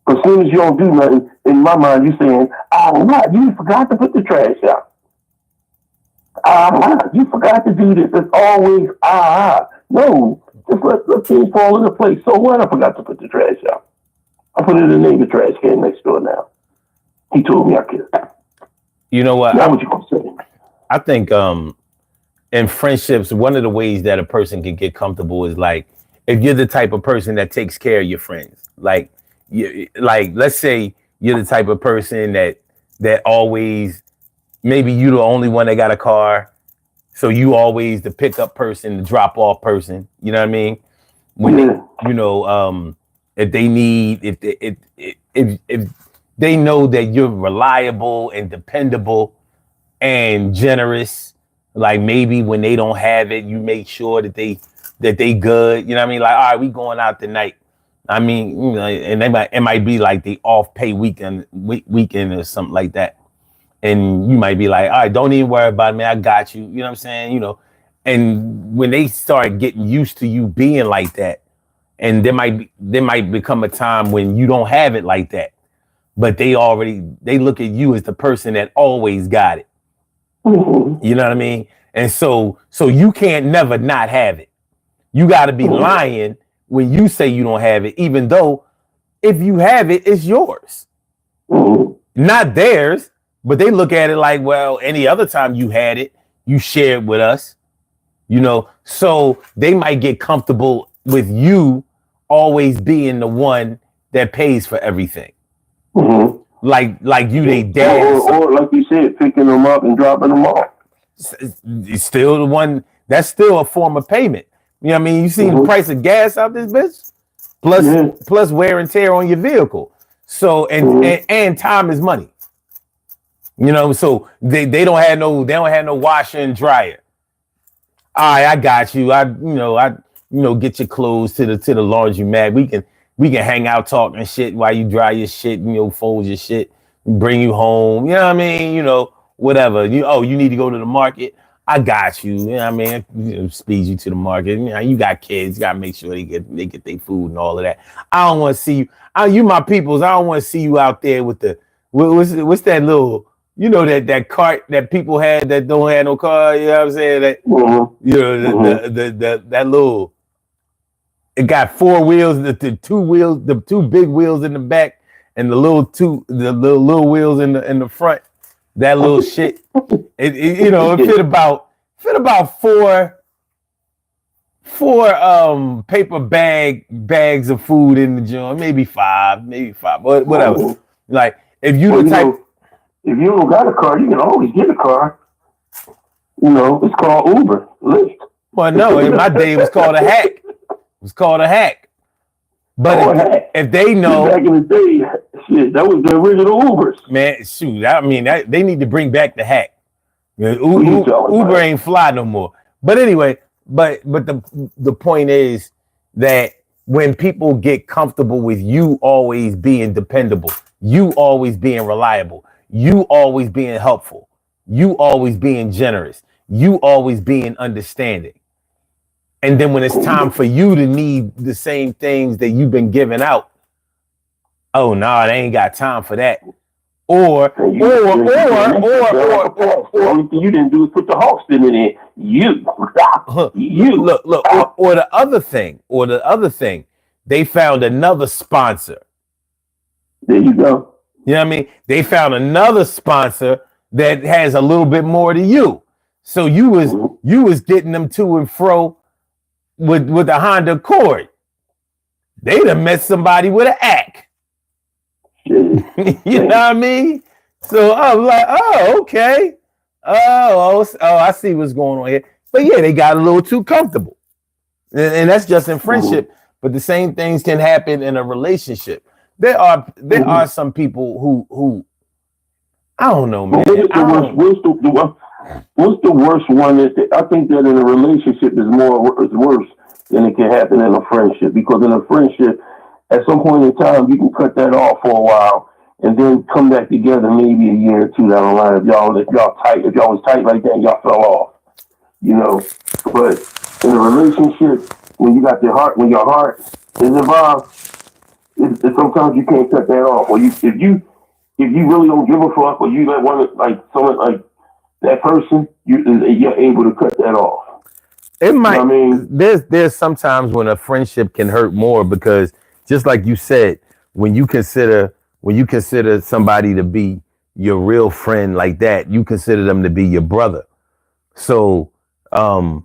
As soon as you don't do nothing, in my mind, you're saying, what? You forgot to put the trash out. You forgot to do this. It's always, No, just let things fall into place. So what? I forgot to put the trash out. I put it in the neighbor trash can next door now. He told me I could. You know what? Now what you gonna say? I think in friendships, one of the ways that a person can get comfortable is like if you're the type of person that takes care of your friends. Like let's say you're the type of person that always, maybe you're the only one that got a car, so you always the pickup person, the drop off person. You know what I mean? When they, you know, if they need, if they know that you're reliable and dependable and generous. Like maybe when they don't have it, you make sure that they good. You know what I mean? Like, all right, we going out tonight. I mean, you know, and it might be like the off pay weekend or something like that. And you might be like, all right, don't even worry about me. I got you. You know what I'm saying? You know, and when they start getting used to you being like that, and there might become a time when you don't have it like that, but they look at you as the person that always got it. You know what I mean? And so you can't never not have it. You got to be lying when you say you don't have it, even though if you have it, it's yours, not theirs. But they look at it like, well, any other time you had it, you shared with us, you know. So they might get comfortable with you always being the one that pays for everything. Like you, they dad, or like you said, picking them up and dropping them off. It's still the one. That's still a form of payment. You know what I mean? You see the price of gas out this bitch, plus wear and tear on your vehicle. So and time is money. You know, so they don't have no washer and dryer. All right, I got you. I get your clothes to the laundromat. We can hang out talking shit while you dry your shit, you know, fold your shit, bring you home. You know what I mean? You know, whatever. You need to go to the market. I got you. You know what I mean? Speed you to the market. You know, you got kids. You gotta make sure they get their food and all of that. I don't want to see you. You my peoples. I don't want to see you out there with the what's that little, you know, that cart that people had that don't have no car. You know what I'm saying? That you know the that little. It got four wheels. The two wheels, the two big wheels in the back, and the little wheels in the front. That little shit. It you know, it fit about four paper bags of food in the joint, maybe five, but whatever. Like if you the type, if you don't got a car, you can always get a car. You know, it's called Uber, Lyft. Well, no, in my day it was called a hack. It was called a hack. But if they know, back in the day, shit, that was the original Ubers. Man, shoot, I mean, they need to bring back the hack. Uber ain't fly no more. But anyway, but the point is that when people get comfortable with you always being dependable, you always being reliable, you always being helpful, you always being generous, you always being understanding. And then when it's time for you to need the same things that you've been giving out, oh no, they ain't got time for that. Or only thing you didn't do is put the Hawkston in it. You look. Or the other thing, they found another sponsor. There you go. You know what I mean? They found another sponsor that has a little bit more to you. So you was getting them to and fro with the Honda Accord. They done met somebody with an act. You know what I mean? So I'm like, oh, okay. Oh, I see what's going on here. But yeah, they got a little too comfortable. And that's just in friendship. But the same things can happen in a relationship. There are some people who I don't know, man. What's the worst one? I think that in a relationship is worse than it can happen in a friendship. Because in a friendship, at some point in time, you can cut that off for a while and then come back together maybe a year or two down the line. If y'all was tight like that, y'all fell off. You know, but in a relationship, when your heart is involved, sometimes you can't cut that off. Or if you really don't give a fuck, or you like someone like that person, you're able to cut that off. It might. You know what I mean, there's sometimes when a friendship can hurt more because just like you said, when you consider somebody to be your real friend like that, you consider them to be your brother. So, and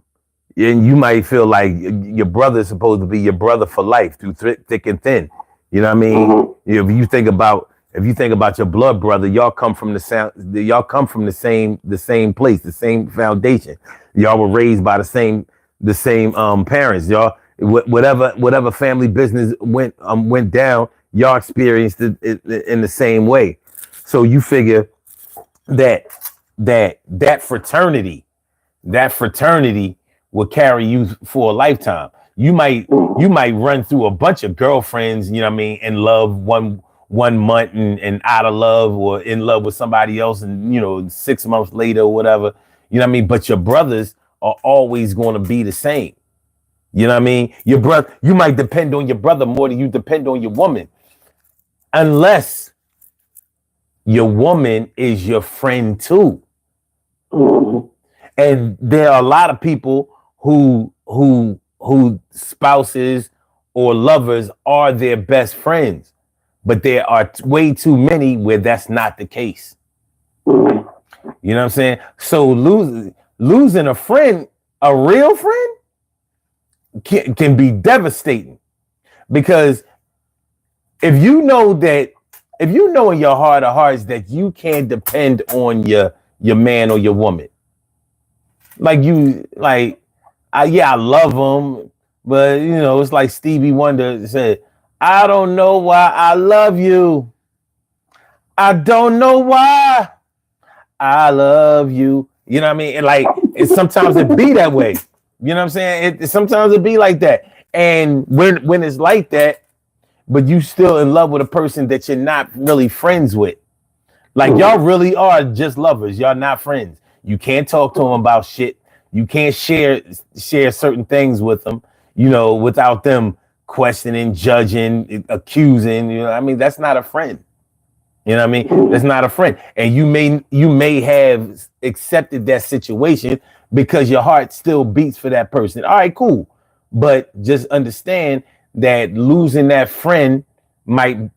you might feel like your brother is supposed to be your brother for life through thick and thin. You know what I mean? Mm-hmm. If you think about your blood brother, y'all come from the same place, the same foundation. Y'all were raised by the same parents. Y'all, whatever family business went down, y'all experienced it in the same way. So you figure that fraternity will carry you for a lifetime. You might run through a bunch of girlfriends, you know what I mean, in love one month and out of love, or in love with somebody else, and 6 months later or whatever, you know what I mean. But your brothers are always going to be the same. You know what I mean? Your brother, you might depend on your brother more than you depend on your woman, unless your woman is your friend too. Mm-hmm. And there are a lot of people who spouses or lovers are their best friends, but there are way too many where that's not the case. Mm-hmm. You know what I'm saying? So losing a friend, a real friend, can be devastating, because if you know in your heart of hearts that you can't depend on your man or your woman, I love them, but it's like Stevie Wonder said, I don't know why I love you. I don't know why I love you. You know what I mean? And sometimes it be that way. You know what I'm saying? Sometimes it be like that. And when it's like that, but you still in love with a person that you're not really friends with. Like y'all really are just lovers. Y'all not friends. You can't talk to them about shit. You can't share certain things with them, without them questioning, judging, accusing. I mean, that's not a friend. You know what I mean? That's not a friend. And you may have accepted that situation because your heart still beats for that person. All right, cool. But just understand that losing your friend might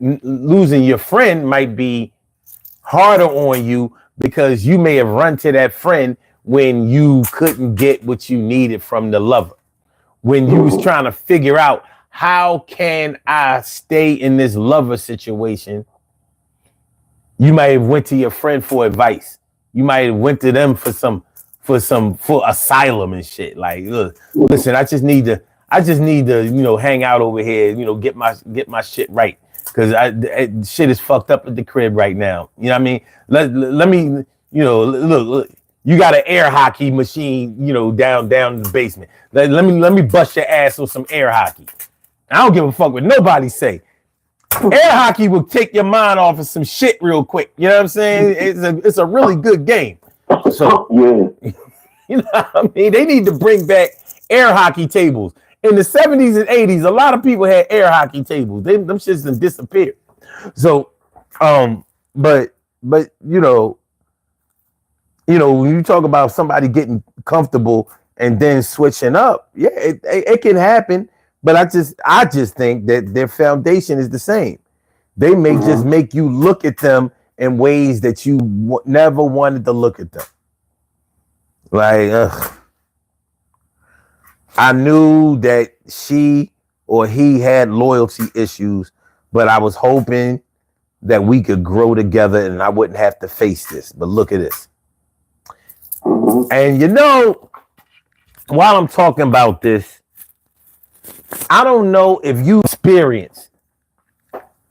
be harder on you because you may have run to that friend when you couldn't get what you needed from the lover. When you was trying to figure out, how can I stay in this lover situation? You might have went to your friend for advice. You might have went to them for asylum and shit. Like, look, listen, I just need to, hang out over here, get my shit right. Cause shit is fucked up at the crib right now. You know what I mean? Let me, look, you got an air hockey machine, down in the basement. Let me bust your ass with some air hockey. I don't give a fuck what nobody say. Air hockey will take your mind off of some shit real quick. You know what I'm saying? It's a really good game. So, yeah. You know what I mean? They need to bring back air hockey tables. In the 70s and 80s, a lot of people had air hockey tables. Them shits done disappeared. So, but when you talk about somebody getting comfortable and then switching up, yeah, it can happen. But I just think that their foundation is the same. They may just make you look at them in ways that you never wanted to look at them. Like, I knew that she or he had loyalty issues, but I was hoping that we could grow together and I wouldn't have to face this. But look at this. And while I'm talking about this, I don't know if you experience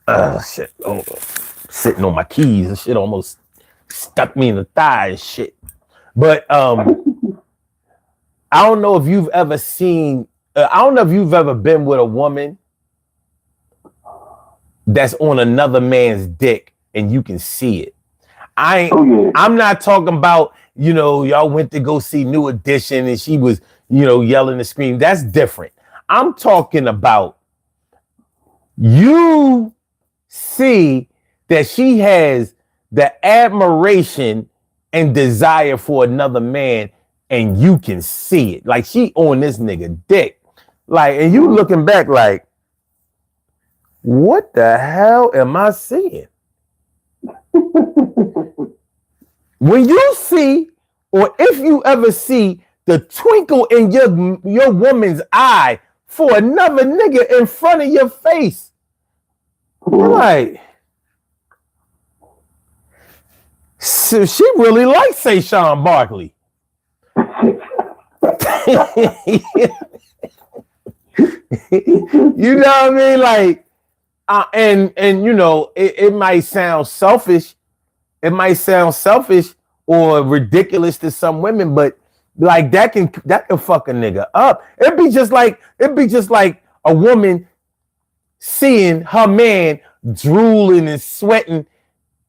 shit. Oh, sitting on my keys and shit almost stuck me in the thigh and shit. But I don't know if you've ever seen. I don't know if you've ever been with a woman that's on another man's dick and you can see it. I'm not talking about y'all went to go see New Edition and she was yelling and screaming. That's different. I'm talking about you see that she has the admiration and desire for another man and you can see it. Like she on this nigga dick. Like, and you looking back like, what the hell am I seeing? When you see, or if you ever see the twinkle in your woman's eye for another nigga in front of your face, you're like, so she really likes Sayshawn Barkley. You know what I mean? Like, and it might sound selfish. It might sound selfish or ridiculous to some women, but like that can fuck a nigga up. It'd be just like a woman seeing her man drooling and sweating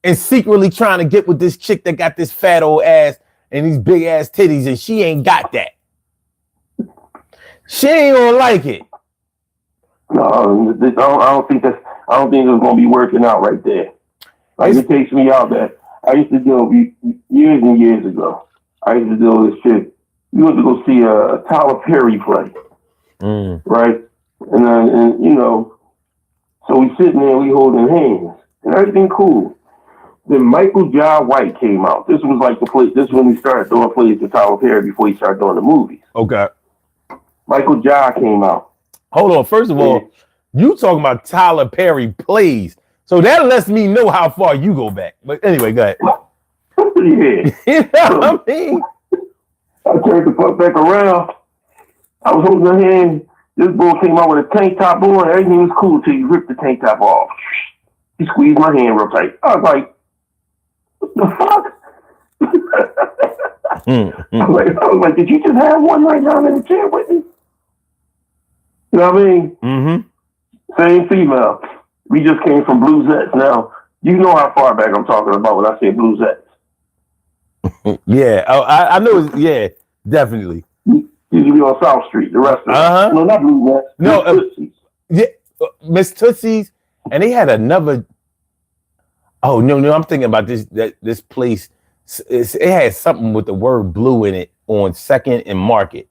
and secretly trying to get with this chick that got this fat old ass and these big ass titties, and she ain't got that. She ain't gonna like it. No, I don't think it's gonna be working out right there. Like it takes me out that I used to do years and years ago. I used to do this shit. We went to go see a Tyler Perry play, right? And so we sitting there, we holding hands, and everything cool. Then Michael Jai White came out. This was like the play. This is when we started doing plays with Tyler Perry before he started doing the movies. Okay. Michael Jai came out. Hold on. First of all, you talking about Tyler Perry plays. So that lets me know how far you go back. But anyway, go ahead. Yeah. You know what I mean? I turned the fuck back around. I was holding her hand. This boy came out with a tank top on. Everything was cool till you ripped the tank top off. He squeezed my hand real tight. I was like, what the fuck? I was like, did you just have one right down in the chair with me? You know what I mean? Mm-hmm. Same female. We just came from Bluesettes. Now, you know how far back I'm talking about when I say Bluesettes. Yeah. Oh, I know. Yeah, definitely. Used to be on South Street, the restaurant. Uh-huh. No, not Blue Rats. No, Tootsie's. Yeah, Miss Tootsie's, and they had another. Oh no, I'm thinking about this place. It had something with the word blue in it on Second and Market.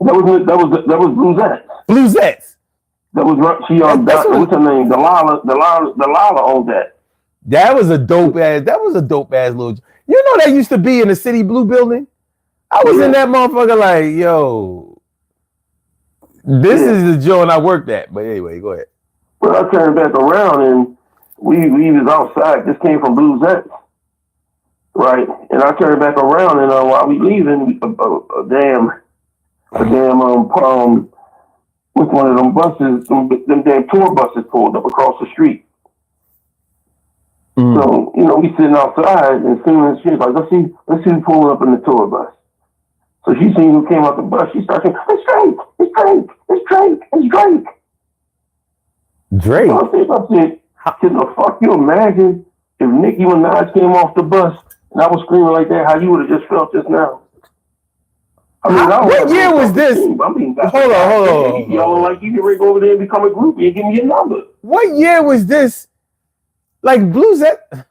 That was Blue Rats. Bluezettes. That was she what's her name? The Lala owned that. That was a dope ass. That was a dope ass little. You know that used to be in the City Blue building. I was in that motherfucker like, yo, this is the joint I worked at. But anyway, go ahead. Well, I turned back around and we was outside. This came from Blue Rats, right? And I turned back around and while we leaving, a damn with one of them buses, them damn tour buses pulled up across the street. Mm. So, we sitting outside, and soon as she was like, let's see who pulling up in the tour bus. So she seen who came out the bus. She started saying, it's Drake, it's Drake, it's Drake, it's Drake. Drake? So I said, can the fuck you imagine if Nicki Minaj came off the bus and I was screaming like that, how you would have just felt just now? I mean, what year was this? Hold on. Yelling like you can ring over there and become a groupie and give me your number. What year was this? Like Bluezette?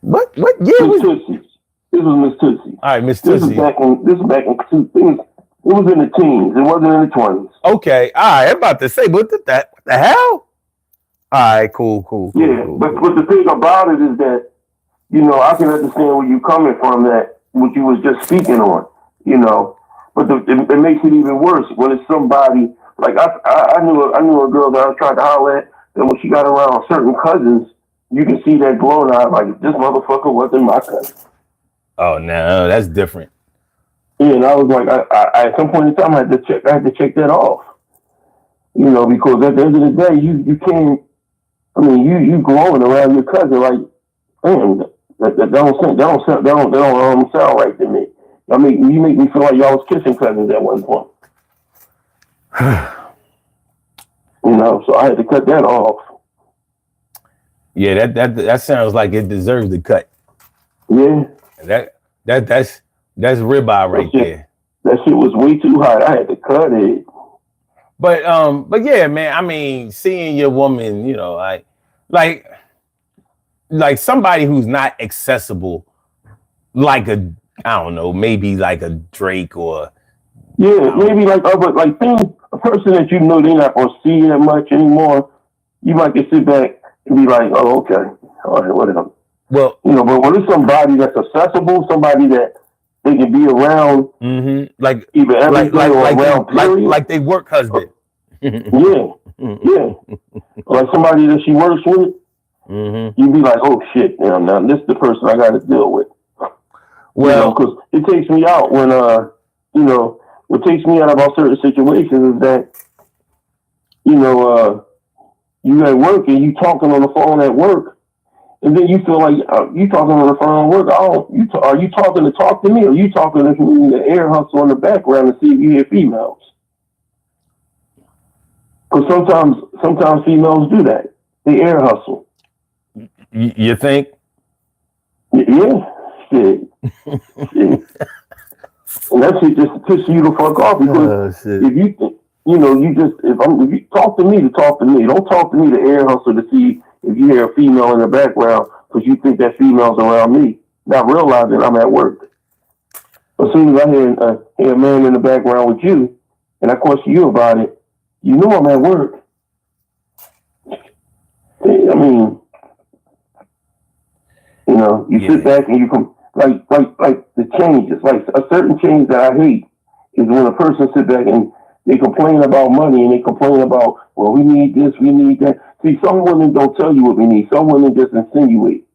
What year was Tootsie? This was Miss Tootsie. All right, Miss Tootsie. This was back in it was in the teens. It wasn't in the 20s. Okay. All right. I'm about to say, what the hell? All right. Cool. Yeah, but the thing about it is that, I can understand where you're coming from, that what you was just speaking on, but it makes it even worse when it's somebody like I knew a girl that I was trying to holler at, that when she got around certain cousins, you can see that glow in her eye, like this motherfucker wasn't my cousin. Oh no, that's different. Yeah, and I was like, I at some point in time I had to check that off. Because at the end of the day, you can't. I mean, you glowing around your cousin like, damn, that don't sound right to me. I mean, you make me feel like y'all was kissing cousins at one point. So I had to cut that off. Yeah, that sounds like it deserves the cut. Yeah. That's ribeye right there. That shit was way too hot. I had to cut it. But yeah, man. I mean, seeing your woman, like somebody who's not accessible, like I don't know, maybe like a Drake or maybe like a person that they're not gonna see that much anymore. You might just sit back and be like, oh, okay, all right, whatever. Well, but when it's somebody that's accessible, somebody that they can be around, like either every day or around, like they work husband. Yeah. Like somebody that she works with, you'd be like, oh shit, now this is the person I got to deal with. Well, because it takes me out when what takes me out about certain situations is that you at work and you talking on the phone at work. And then you feel like you talking on the phone at work. Are you talking to talk to me, or you talking to me the air hustle in the background to see if you hear females? Because sometimes females do that. They air hustle. You think? Yeah. Shit. And that shit just pisses you the fuck off, because if you if you talk to me, don't talk to me to air hustle to see if you hear a female in the background because you think that female's around me, not realizing I'm at work. As soon as I hear a man in the background with you, and I question you about it, you know I'm at work. I mean, you sit back and you come like the changes, like a certain change that I hate is when a person sit back and they complain about money and they complain about, well, we need this, we need that. See, some women don't tell you what we need. Some women just insinuate.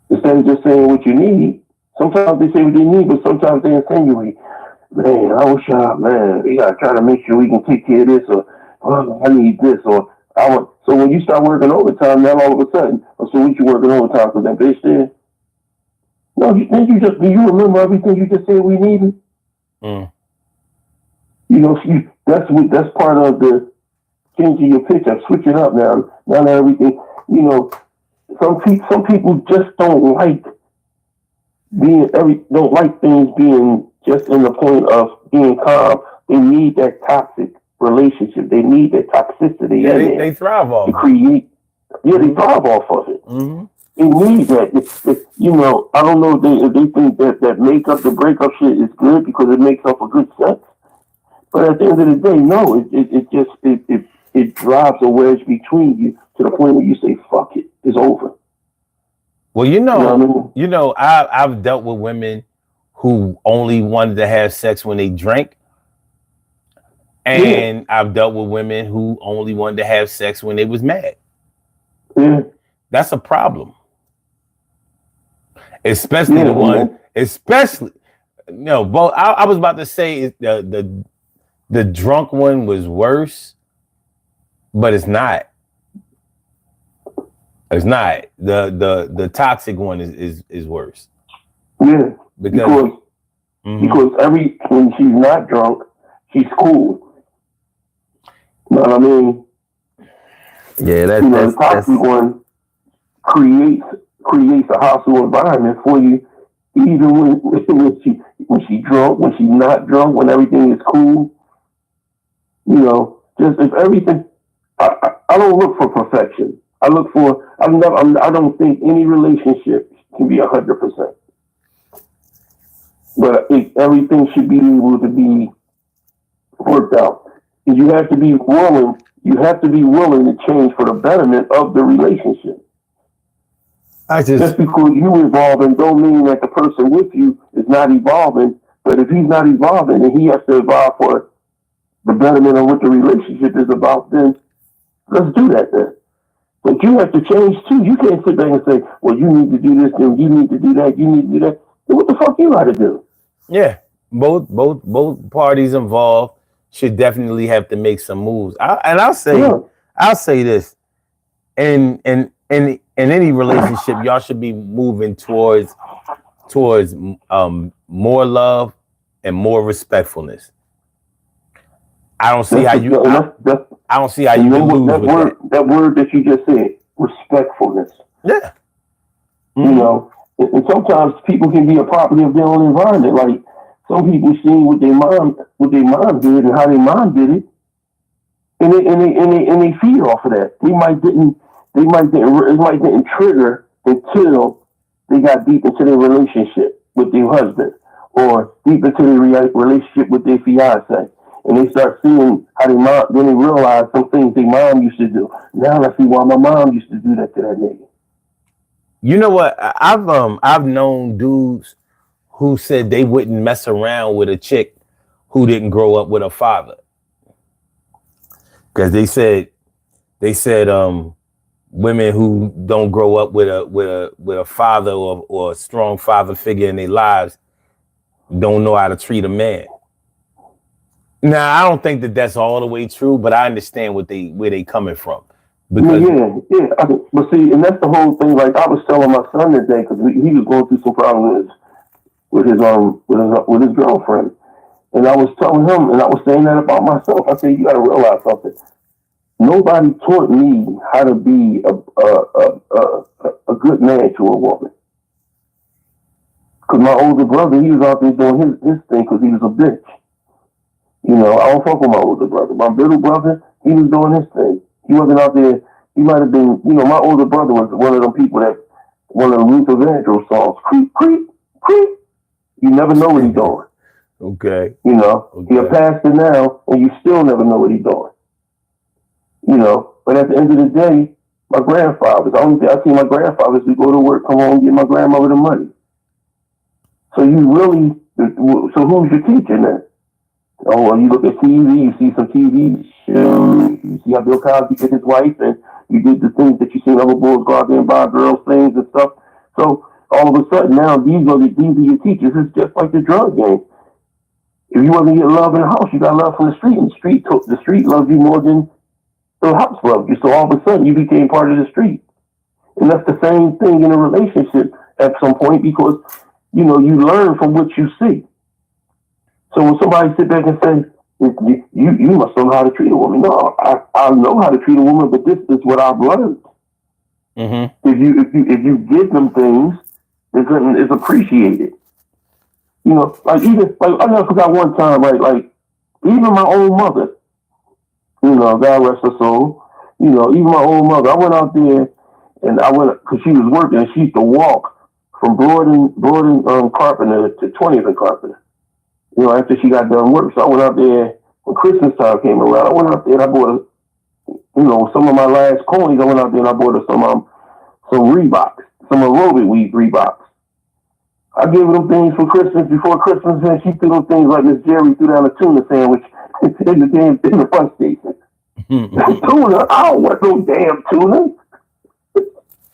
Instead of just saying what you need, sometimes they say what they need, but sometimes they insinuate. Man, I wish we gotta try to make sure we can take care of this, or I need this, or I want. So when you start working overtime, now all of a sudden, so what you working overtime because that bitch there? No, do you remember everything you just said we needed? That's part of the changing your pitch. I'm switching up now. Now that everything, some people just don't like don't like things being just in the point of being calm. They need that toxic relationship. They need that toxicity Yeah, in there they thrive off to it. create. Yeah, they thrive off of it. Mm-hmm. They need that. You know, I don't know if they think that makeup, the breakup shit is good because it makes up for good sex. But at the end of the day, no, it drives a wedge between you to the point where you say, "Fuck it, it's over." Well, You know what I mean? I've dealt with women who only wanted to have sex when they drank, Yeah, and I've dealt with women who only wanted to have sex when they was mad. yeah, That's a problem, especially yeah. the And one, especially no. But I was about to say the drunk one was worse, but it's not. It's not. The toxic one is worse yeah, because mm-hmm. because when she's not drunk, she's cool. You know what I mean? Yeah, the toxic one creates a hostile environment for you, even when she drunk, when she's not drunk, when everything is cool. You know, just if everything. I don't look for perfection. I look for. I don't think any relationship can be 100%. But everything should be able to be worked out. And you have to be willing. You have to be willing to change for the betterment of the relationship. Just because you evolving don't mean that the person with you is not evolving. But if he's not evolving and he has to evolve for the betterment of what the relationship is about, then let's do that then. But you have to change too. You can't sit back and say, well, you need to do this, and you need to do that, you need to do that. Then what the fuck you got to do? Yeah. Both parties involved should definitely have to make some moves. I'll say this. In any relationship, y'all should be moving towards more love and more respectfulness. I don't see how you. I don't see how you can lose with that. That word that you just said, respectfulness. Yeah. Mm-hmm. You know, and sometimes people can be a property of their own environment. Like some people seen what their mom did and how their mom did it, and they feed off of that. It might didn't trigger until they got deep into their relationship with their husband or deep into their relationship with their fiance. And they start seeing how their mom, then they realize some things their mom used to do. Now I see why my mom used to do that to that nigga. You know what? I've known dudes who said they wouldn't mess around with a chick who didn't grow up with a father. Because they said women who don't grow up with a father or a strong father figure in their lives don't know how to treat a man. Now, I don't think that that's all the way true, but I understand where they coming from. Because yeah. But see, and that's the whole thing. Like I was telling my son today, because he was going through some problems with his girlfriend, and I was telling him, and I was saying that about myself. I said, you got to realize something. Nobody taught me how to be a good man to a woman. Because my older brother, he was out there doing his thing because he was a bitch. You know, I don't fuck with my older brother. My middle brother, he was doing his thing. He wasn't out there. He might have been, you know, my older brother was one of them people that, one of the Luther Vandross songs, creep, creep, creep. You never know what he's doing. Okay. You know, You're a pastor now, and you still never know what he's doing. You know, but at the end of the day, my grandfathers, the only thing I see my grandfathers is go to work, come home, get my grandmother the money. So who's your teacher then? Oh, well, you look at TV, you see some TV shows, you see how Bill Cosby did his wife, and you did the things that you see other boys go out there and buy girls things and stuff. So all of a sudden now these are your teachers. It's just like the drug game. If you wasn't getting love in the house, you got love from the street, and the street loves you more than the house loved you. So all of a sudden you became part of the street. And that's the same thing in a relationship at some point, because you know you learn from what you see. So when somebody sit back and say, you must know how to treat a woman. No, I know how to treat a woman, but this is what I've learned. Mm-hmm. If you give them things, it's appreciated. You know, like even like I never forgot one time, like even my own mother, you know, God rest her soul. You know, even my own mother. I went out there and I went because she was working and she used to walk from Broaden Carpenter to 20th and Carpenter. You know, after she got done work, so I went out there when Christmas time came around. I went out there and I bought you know, some of my last coins. I went out there and I bought her some Reeboks, some aerobic weed Reeboks. I gave her them things for Christmas before Christmas, and she threw them things like Miss Jerry threw down a tuna sandwich in the front station. Tuna? I don't want no damn tuna.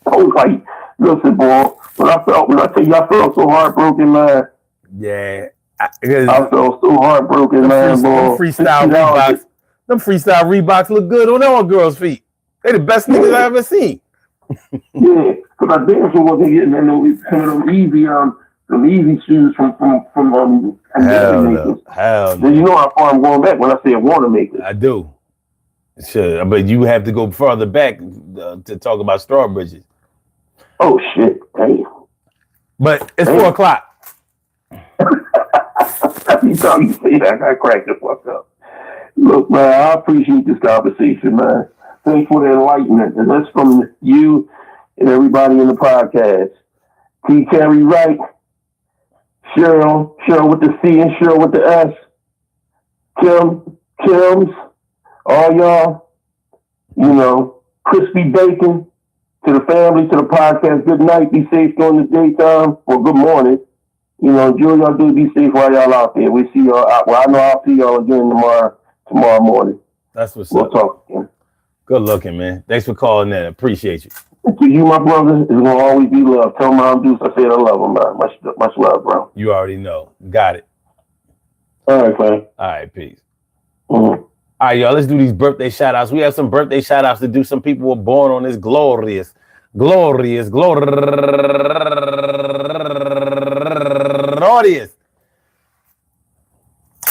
I was like, listen, boy, when I tell you I felt so heartbroken, man. Yeah. I felt so heartbroken, man, boy. Them freestyle Reeboks look good on all girls' feet. They the best niggas I ever seen. Yeah, because I damn sure wasn't getting them easy shoes from Hell no. Then you know how far I'm going back when I say Wanamaker. I do. Sure, but you have to go further back to talk about Strawbridges. Oh shit! Damn. But it's 4 o'clock. You thought you say that? I cracked the fuck up. Look, man, I appreciate this conversation, man. Thanks for the enlightenment, and that's from you and everybody in the podcast. T. Terry Wright, Cheryl with the C and Cheryl with the S, Kim's, all y'all, you know, crispy bacon, to the family, to the podcast, good night, be safe during the daytime, or good morning. You know, enjoy y'all day, be safe while y'all out there. We see y'all out. Well, I know I'll see y'all again tomorrow morning. That's what's we'll up. We'll talk again. Good looking, man. Thanks for calling in. Appreciate you. To you, my brother, it's gonna always be love. Tell Mom Deuce I said I love him, man. Much love, bro. You already know. Got it. All right, man. All right, peace. Mm-hmm. All right, y'all, let's do these birthday shout outs. We have some birthday shout outs to do. Some people were born on this glorious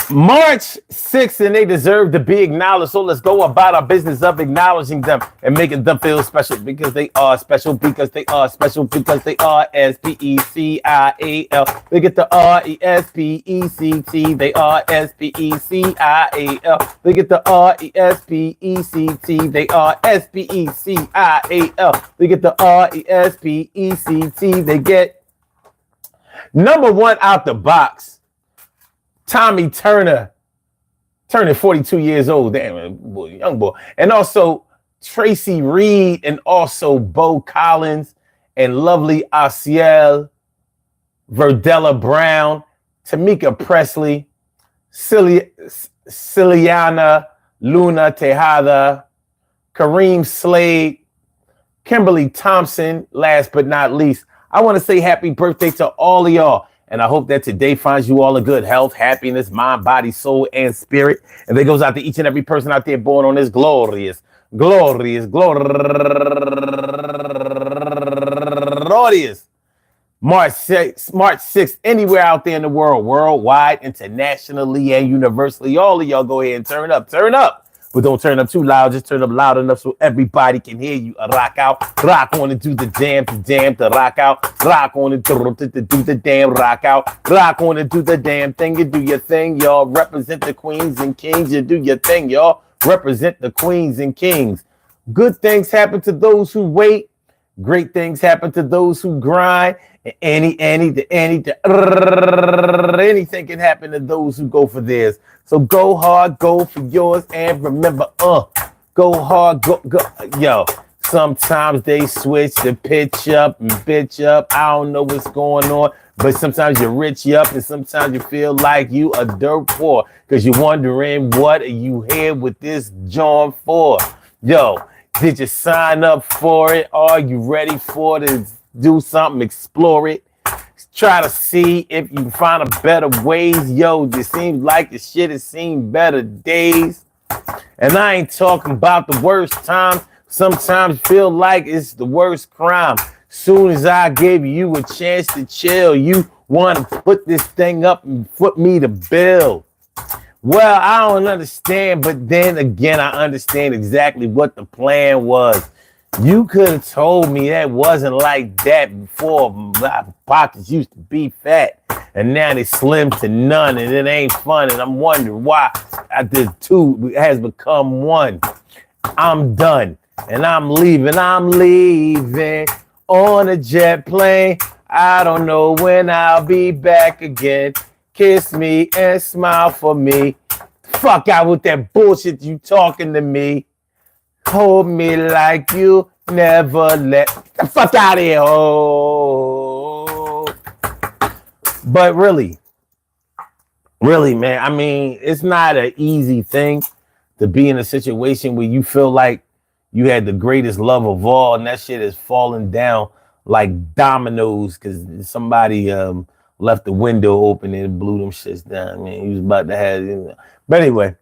March 6th, and they deserve to be acknowledged. So let's go about our business of acknowledging them and making them feel special because they are special, because they are special, because they are SPECIAL. They get the RESPECT. They are SPECIAL. They get the RESPECT. They are SPECIAL. They get the RESPECT. They get number one out the box. Tommy Turner, turning 42 years old. Damn, boy, young boy. And also Tracy Reed, and also Bo Collins, and lovely Asiel, Verdella Brown, Tamika Presley, Ciliana Luna Tejada, Kareem Slade, Kimberly Thompson, last but not least. I want to say happy birthday to all of y'all. And I hope that today finds you all in good health, happiness, mind, body, soul, and spirit. And that goes out to each and every person out there born on this glorious March 6th, anywhere out there in the world, worldwide, internationally, and universally. All of y'all go ahead and turn up. But don't turn up too loud. Just turn up loud enough so everybody can hear you. Rock out, rock on and do the damn, to rock out. Rock on and do the damn, rock out. Rock on and do the damn thing. You do your thing, y'all. Represent the queens and kings. You do your thing, y'all. Represent the queens and kings. Good things happen to those who wait. Great things happen to those who grind. And anything can happen to those who go for theirs. So go hard, go for yours, and remember, go hard, go. Yo, sometimes they switch the pitch up and bitch up. I don't know what's going on, but sometimes you rich up, and sometimes you feel like you a dirt poor, because you're wondering what are you here with this joint for? Yo, did you sign up for it? Are you ready for it? Do something, explore it. Try to see if you can find a better ways. Yo, it seems like the shit has seen better days. And I ain't talking about the worst times. Sometimes feel like it's the worst crime. Soon as I gave you a chance to chill, you want to put this thing up and foot me the bill. Well, I don't understand, but then again, I understand exactly what the plan was. You could have told me that wasn't like that before. My pockets used to be fat, and now they slim to none, and it ain't fun. And I'm wondering why the two has become one. I'm done, and I'm leaving. I'm leaving on a jet plane. I don't know when I'll be back again. Kiss me and smile for me. Fuck out with that bullshit you talking to me. Hold me like you never let the fuck out of here. Oh. But really, man, I mean, it's not an easy thing to be in a situation where you feel like you had the greatest love of all, and that shit is falling down like dominoes because somebody left the window open and blew them shits down. I mean, he was about to have, you know. But anyway.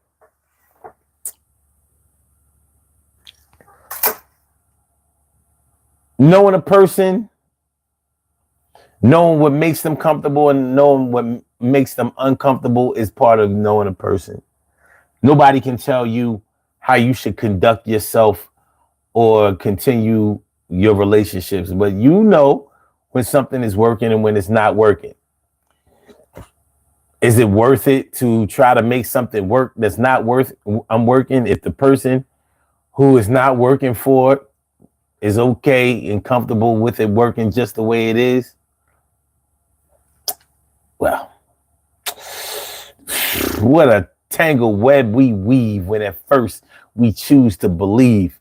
Knowing a person, knowing what makes them comfortable and knowing what makes them uncomfortable is part of knowing a person. Nobody can tell you how you should conduct yourself or continue your relationships, but you know when something is working and when it's not working. Is it worth it to try to make something work that's not working if the person who is not working for it is okay and comfortable with it working just the way it is? Well, what a tangled web we weave when at first we choose to believe.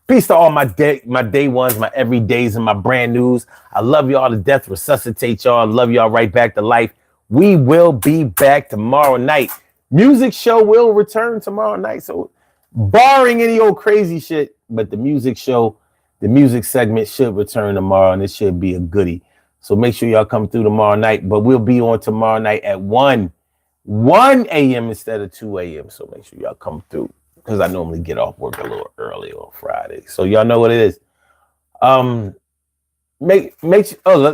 Peace to all my day ones, my everydays, and my brand news. I love y'all to death. Resuscitate y'all. I love y'all right back to life. We will be back tomorrow night. Music show will return tomorrow night. So barring any old crazy shit, but the music show, the music segment should return tomorrow, and it should be a goodie. So make sure y'all come through tomorrow night. But we'll be on tomorrow night at 1 a.m. instead of 2 a.m. So make sure y'all come through because I normally get off work a little early on Friday. So y'all know what it is.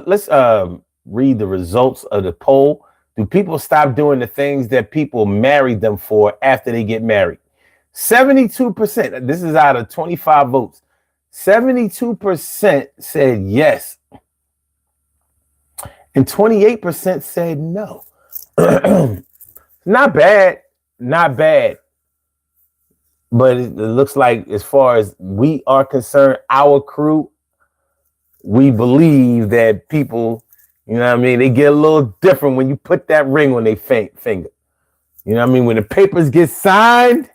Let's read the results of the poll. Do people stop doing the things that people married them for after they get married? 72%. This is out of 25 votes. 72% said yes. And 28% said no. Not bad. Not bad. But it looks like as far as we are concerned, our crew, we believe that people, you know what I mean, they get a little different when you put that ring on their finger. You know what I mean? When the papers get signed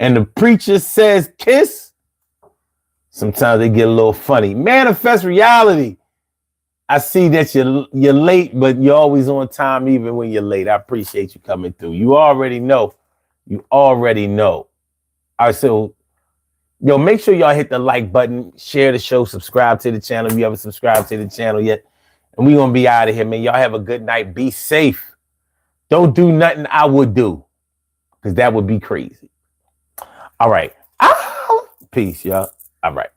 and the preacher says kiss, sometimes they get a little funny. Manifest reality. I see that you're late, but you're always on time even when you're late. I appreciate you coming through. You already know. All right, so yo, make sure y'all hit the like button, share the show, subscribe to the channel if you haven't subscribed to the channel yet. And we're gonna be out of here, man. Y'all have a good night. Be safe. Don't do nothing I would do, because that would be crazy. All right. Peace, y'all. All right.